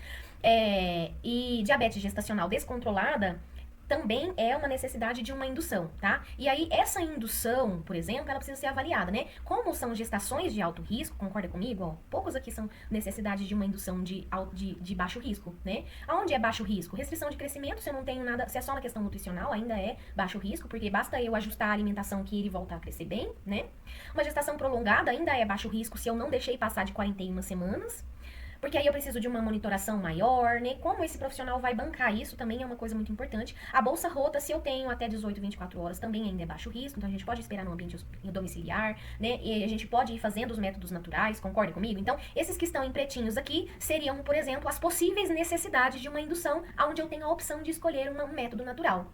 E diabetes gestacional descontrolada também é uma necessidade de uma indução, tá? E aí, essa indução, por exemplo, ela precisa ser avaliada, né? Como são gestações de alto risco, concorda comigo? Ó, poucos aqui são necessidade de uma indução de baixo risco, né? Aonde é baixo risco? Restrição de crescimento, se eu não tenho nada, se é só na questão nutricional, ainda é baixo risco, porque basta eu ajustar a alimentação que ele volta a crescer bem, né? Uma gestação prolongada ainda é baixo risco se eu não deixei passar de 41 semanas. Porque aí eu preciso de uma monitoração maior, né? Como esse profissional vai bancar isso também é uma coisa muito importante. A bolsa rota, se eu tenho até 18, 24 horas, também ainda é baixo risco. Então, a gente pode esperar no ambiente domiciliar, né? E a gente pode ir fazendo os métodos naturais, concorda comigo? Então, esses que estão em pretinhos aqui seriam, por exemplo, as possíveis necessidades de uma indução, onde eu tenho a opção de escolher um método natural.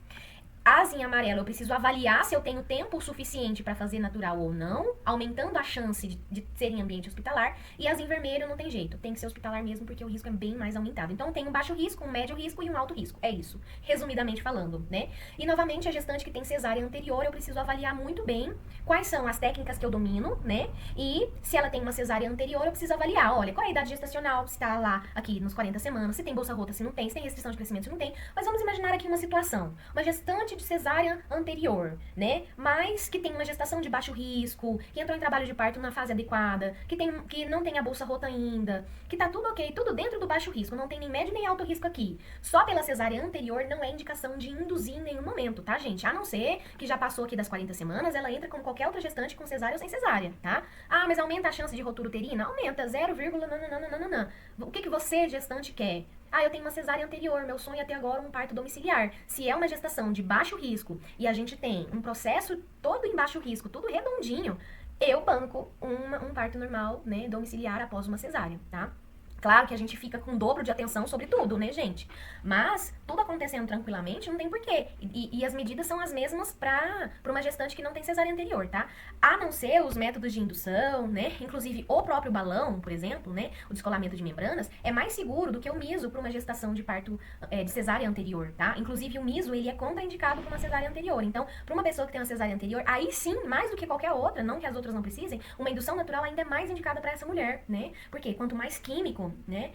As em amarelo, eu preciso avaliar se eu tenho tempo suficiente para fazer natural ou não, aumentando a chance de ser em ambiente hospitalar. E as em vermelho não tem jeito, tem que ser hospitalar mesmo, porque o risco é bem mais aumentado. Então, tem um baixo risco, um médio risco e um alto risco. É isso, resumidamente falando, né? E, novamente, a gestante que tem cesárea anterior, eu preciso avaliar muito bem quais são as técnicas que eu domino, né? E se ela tem uma cesárea anterior, eu preciso avaliar, olha, qual é a idade gestacional, se tá lá, aqui, nos 40 semanas, se tem bolsa rota, se não tem, se tem restrição de crescimento, se não tem. Mas vamos imaginar aqui uma situação. Uma gestante de cesárea anterior, né? Mas que tem uma gestação de baixo risco, que entrou em trabalho de parto na fase adequada, que não tem a bolsa rota ainda, que tá tudo ok, tudo dentro do baixo risco, não tem nem médio nem alto risco aqui. Só pela cesárea anterior não é indicação de induzir em nenhum momento, tá, gente? A não ser que já passou aqui das 40 semanas, ela entra como qualquer outra gestante com cesárea ou sem cesárea, tá? Ah, mas aumenta a chance de rotura uterina? Aumenta, 0, nananana. O que você, gestante, quer? Ah, eu tenho uma cesárea anterior, meu sonho é ter agora um parto domiciliar. Se é uma gestação de baixo risco e a gente tem um processo todo em baixo risco, tudo redondinho, eu banco um parto normal, né, domiciliar após uma cesárea, tá? Claro que a gente fica com o dobro de atenção sobre tudo, né, gente? Mas tudo acontecendo tranquilamente não tem porquê. E as medidas são as mesmas para uma gestante que não tem cesárea anterior, tá? A não ser os métodos de indução, né? Inclusive o próprio balão, por exemplo, né? O descolamento de membranas é mais seguro do que o miso para uma gestação de parto de cesárea anterior, tá? Inclusive o miso, ele é contraindicado para uma cesárea anterior. Então, para uma pessoa que tem uma cesárea anterior, aí sim, mais do que qualquer outra, não que as outras não precisem, uma indução natural ainda é mais indicada para essa mulher, né? Porque quanto mais químico, né,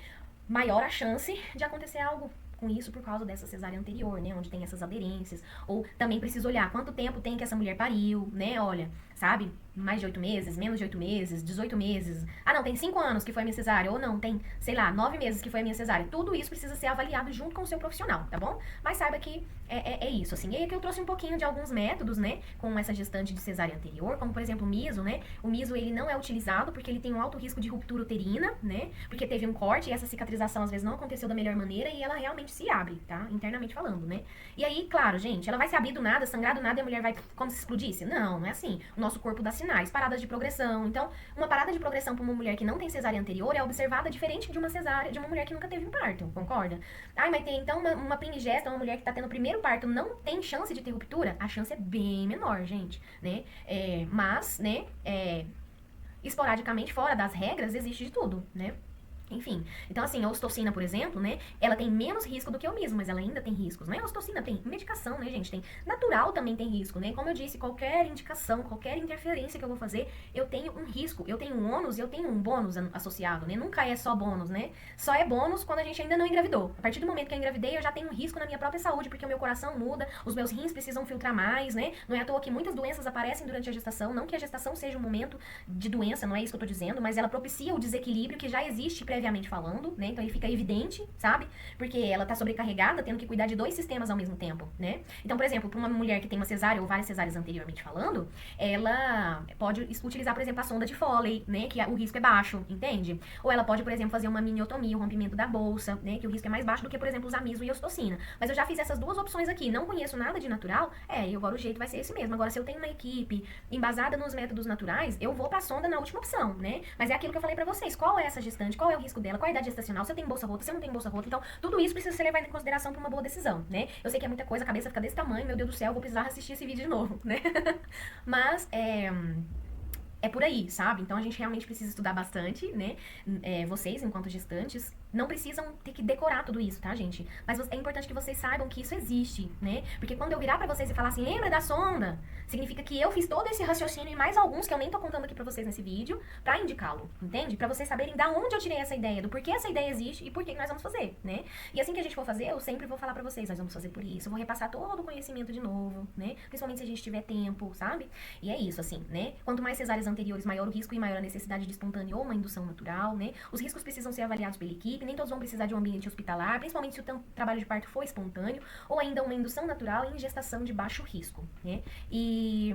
maior a chance de acontecer algo com isso por causa dessa cesárea anterior, né, onde tem essas aderências. Ou também preciso olhar quanto tempo tem que essa mulher pariu, né, olha, sabe, mais de 8 meses, menos de 8 meses, 18 meses. Ah, não, tem 5 anos que foi a minha cesárea, ou não, tem, sei lá, 9 meses que foi a minha cesárea. Tudo isso precisa ser avaliado junto com o seu profissional, tá bom? Mas saiba que é isso, assim. E aí aqui eu trouxe um pouquinho de alguns métodos, né, com essa gestante de cesárea anterior, como, por exemplo, o miso, né? O miso, ele não é utilizado porque ele tem um alto risco de ruptura uterina, né? Porque teve um corte e essa cicatrização, às vezes, não aconteceu da melhor maneira e ela realmente se abre, tá? Internamente falando, né? E aí, claro, gente, ela vai se abrir do nada, sangrar do nada e a mulher vai como se explodisse? Não, não é assim. O nosso corpo dá sinais, paradas de progressão. Então, uma parada de progressão para uma mulher que não tem cesárea anterior é observada diferente de uma cesárea, de uma mulher que nunca teve um parto, concorda? Ai, mas tem, então, uma primigesta, uma mulher que tá tendo o primeiro parto, não tem chance de ter ruptura? A chance é bem menor, gente, né? Mas, né, esporadicamente, fora das regras, existe de tudo, né? Enfim, então assim, a ocitocina, por exemplo, né, ela tem menos risco do que o miso, mas ela ainda tem riscos, né? A ocitocina tem medicação, né, gente? Tem natural também tem risco, né? Como eu disse, qualquer indicação, qualquer interferência que eu vou fazer, eu tenho um risco, eu tenho um ônus e eu tenho um bônus associado, né? Nunca é só bônus, né? Só é bônus quando a gente ainda não engravidou. A partir do momento que eu engravidei, eu já tenho um risco na minha própria saúde, porque o meu coração muda, os meus rins precisam filtrar mais, né? Não é à toa que muitas doenças aparecem durante a gestação, não que a gestação seja um momento de doença, não é isso que eu tô dizendo, mas ela propicia o desequilíbrio que já existe previamente falando, né? Então ele fica evidente, sabe? Porque ela tá sobrecarregada, tendo que cuidar de 2 sistemas ao mesmo tempo, né? Então, por exemplo, para uma mulher que tem uma cesárea ou várias cesáreas anteriormente falando, ela pode utilizar, por exemplo, a sonda de Foley, né? Que o risco é baixo, entende? Ou ela pode, por exemplo, fazer uma miniotomia, o rompimento da bolsa, né? Que o risco é mais baixo do que, por exemplo, usar miso e ocitocina. Mas eu já fiz essas 2 opções aqui, não conheço nada de natural, e agora o jeito vai ser esse mesmo. Agora, se eu tenho uma equipe embasada nos métodos naturais, eu vou pra sonda na última opção, né? Mas é aquilo que eu falei pra vocês, qual é essa gestante, qual é o risco dela, qual a idade gestacional, se eu tenho bolsa rota, se eu não tenho bolsa rota. Então, tudo isso precisa ser levado em consideração para uma boa decisão, né? Eu sei que é muita coisa, a cabeça fica desse tamanho, meu Deus do céu, vou precisar assistir esse vídeo de novo, né? Mas, é por aí, sabe? Então a gente realmente precisa estudar bastante, né? Vocês, enquanto gestantes, não precisam ter que decorar tudo isso, tá, gente? Mas é importante que vocês saibam que isso existe, né? Porque quando eu virar pra vocês e falar assim, lembra da sonda? Significa que eu fiz todo esse raciocínio e mais alguns que eu nem tô contando aqui pra vocês nesse vídeo, pra indicá-lo, entende? Pra vocês saberem da onde eu tirei essa ideia, do porquê essa ideia existe e por que nós vamos fazer, né? E assim que a gente for fazer, eu sempre vou falar pra vocês, nós vamos fazer por isso, eu vou repassar todo o conhecimento de novo, né? Principalmente se a gente tiver tempo, sabe? E é isso, assim, né? Quanto mais cesáreas anteriores, maior o risco e maior a necessidade de espontânea ou uma indução natural, né? Os riscos precisam ser avaliados pela equipe, nem todos vão precisar de um ambiente hospitalar, principalmente se o trabalho de parto for espontâneo, ou ainda uma indução natural e em gestação de baixo risco, né? E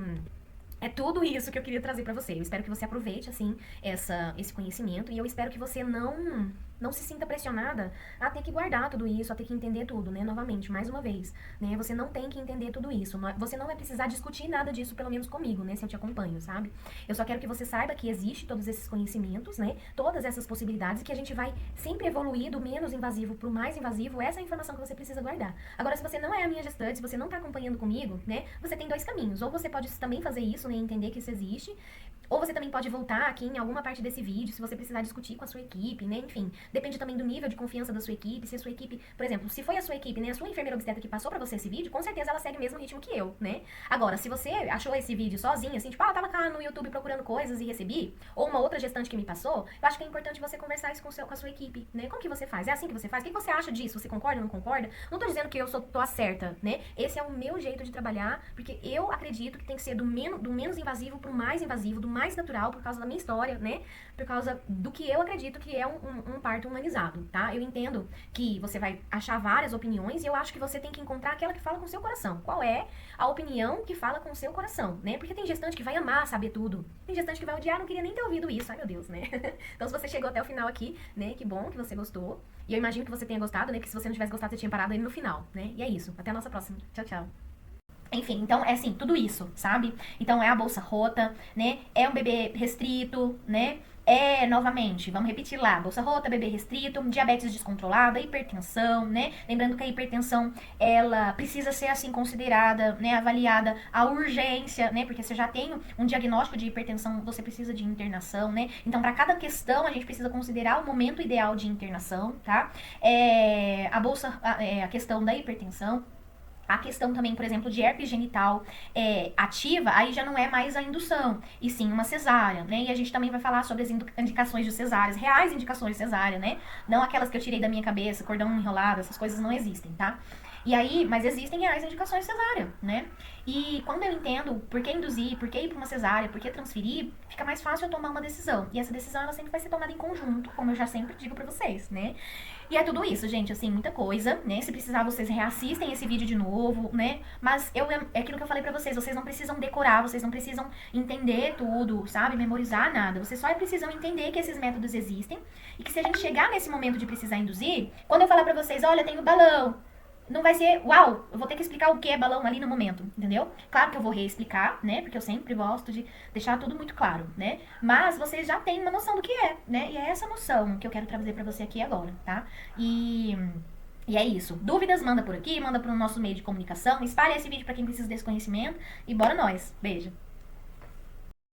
é tudo isso que eu queria trazer pra você. Eu espero que você aproveite, assim, esse conhecimento, e eu espero que você não se sinta pressionada a ter que guardar tudo isso, a ter que entender tudo, né? Novamente, mais uma vez, né? Você não tem que entender tudo isso. Você não vai precisar discutir nada disso, pelo menos comigo, né? Se eu te acompanho, sabe? Eu só quero que você saiba que existe todos esses conhecimentos, né? Todas essas possibilidades, e que a gente vai sempre evoluir do menos invasivo pro mais invasivo. Essa é a informação que você precisa guardar. Agora, se você não é a minha gestante, se você não tá acompanhando comigo, né? Você tem dois caminhos. Ou você pode também fazer isso, né? Entender que isso existe. Ou você também pode voltar aqui em alguma parte desse vídeo, se você precisar discutir com a sua equipe, né? Enfim, depende também do nível de confiança da sua equipe. Se a sua equipe, por exemplo, se foi a sua equipe, né? A sua enfermeira obstetra que passou pra você esse vídeo, com certeza ela segue o mesmo ritmo que eu, né? Agora, se você achou esse vídeo sozinho, assim, tipo, tava cá no YouTube procurando coisas e recebi, ou uma outra gestante que me passou, eu acho que é importante você conversar isso com a sua equipe, né? Como que você faz? É assim que você faz? O que você acha disso? Você concorda ou não concorda? Não tô dizendo que eu tô a certa, né? Esse é o meu jeito de trabalhar, porque eu acredito que tem que ser do menos invasivo pro mais invasivo, do mais natural, por causa da minha história, né? Por causa do que eu acredito que é um parto humanizado, tá? Eu entendo que você vai achar várias opiniões e eu acho que você tem que encontrar aquela que fala com o seu coração. Qual é a opinião que fala com o seu coração, né? Porque tem gestante que vai amar saber tudo. Tem gestante que vai odiar, não queria nem ter ouvido isso. Ai, meu Deus, né? Então, se você chegou até o final aqui, né? Que bom que você gostou. E eu imagino que você tenha gostado, né? Porque se você não tivesse gostado, você tinha parado aí no final, né? E é isso. Até a nossa próxima. Tchau, tchau. Enfim, então é assim, tudo isso, sabe? Então é a bolsa rota, né? É um bebê restrito, né? Novamente, vamos repetir lá, bolsa rota, bebê restrito, diabetes descontrolada, hipertensão, né? Lembrando que a hipertensão, ela precisa ser, assim, considerada, né? Avaliada a urgência, né? Porque você já tem um diagnóstico de hipertensão, você precisa de internação, né? Então, para cada questão, a gente precisa considerar o momento ideal de internação, tá? A questão da hipertensão. A questão também, por exemplo, de herpes genital ativa, aí já não é mais a indução, e sim uma cesárea, né? E a gente também vai falar sobre as indicações de cesáreas, reais indicações de cesárea, né? Não aquelas que eu tirei da minha cabeça, cordão enrolado, essas coisas não existem, tá? E aí, mas existem reais indicações de cesárea, né? E quando eu entendo por que induzir, por que ir pra uma cesárea, por que transferir, fica mais fácil eu tomar uma decisão. E essa decisão, ela sempre vai ser tomada em conjunto, como eu já sempre digo pra vocês, né? E é tudo isso, gente, assim, muita coisa, né? Se precisar, vocês reassistem esse vídeo de novo, né? Mas é aquilo que eu falei pra vocês não precisam decorar, vocês não precisam entender tudo, sabe? Memorizar nada. Vocês só precisam entender que esses métodos existem e que se a gente chegar nesse momento de precisar induzir, quando eu falar pra vocês, olha, tem o balão, não vai ser, uau, eu vou ter que explicar o que é balão ali no momento, entendeu? Claro que eu vou reexplicar, né? Porque eu sempre gosto de deixar tudo muito claro, né? Mas vocês já têm uma noção do que é, né? E é essa noção que eu quero trazer pra você aqui agora, tá? E é isso. Dúvidas, manda por aqui, manda pro nosso meio de comunicação. Espalhe esse vídeo pra quem precisa desse conhecimento. E bora nós. Beijo.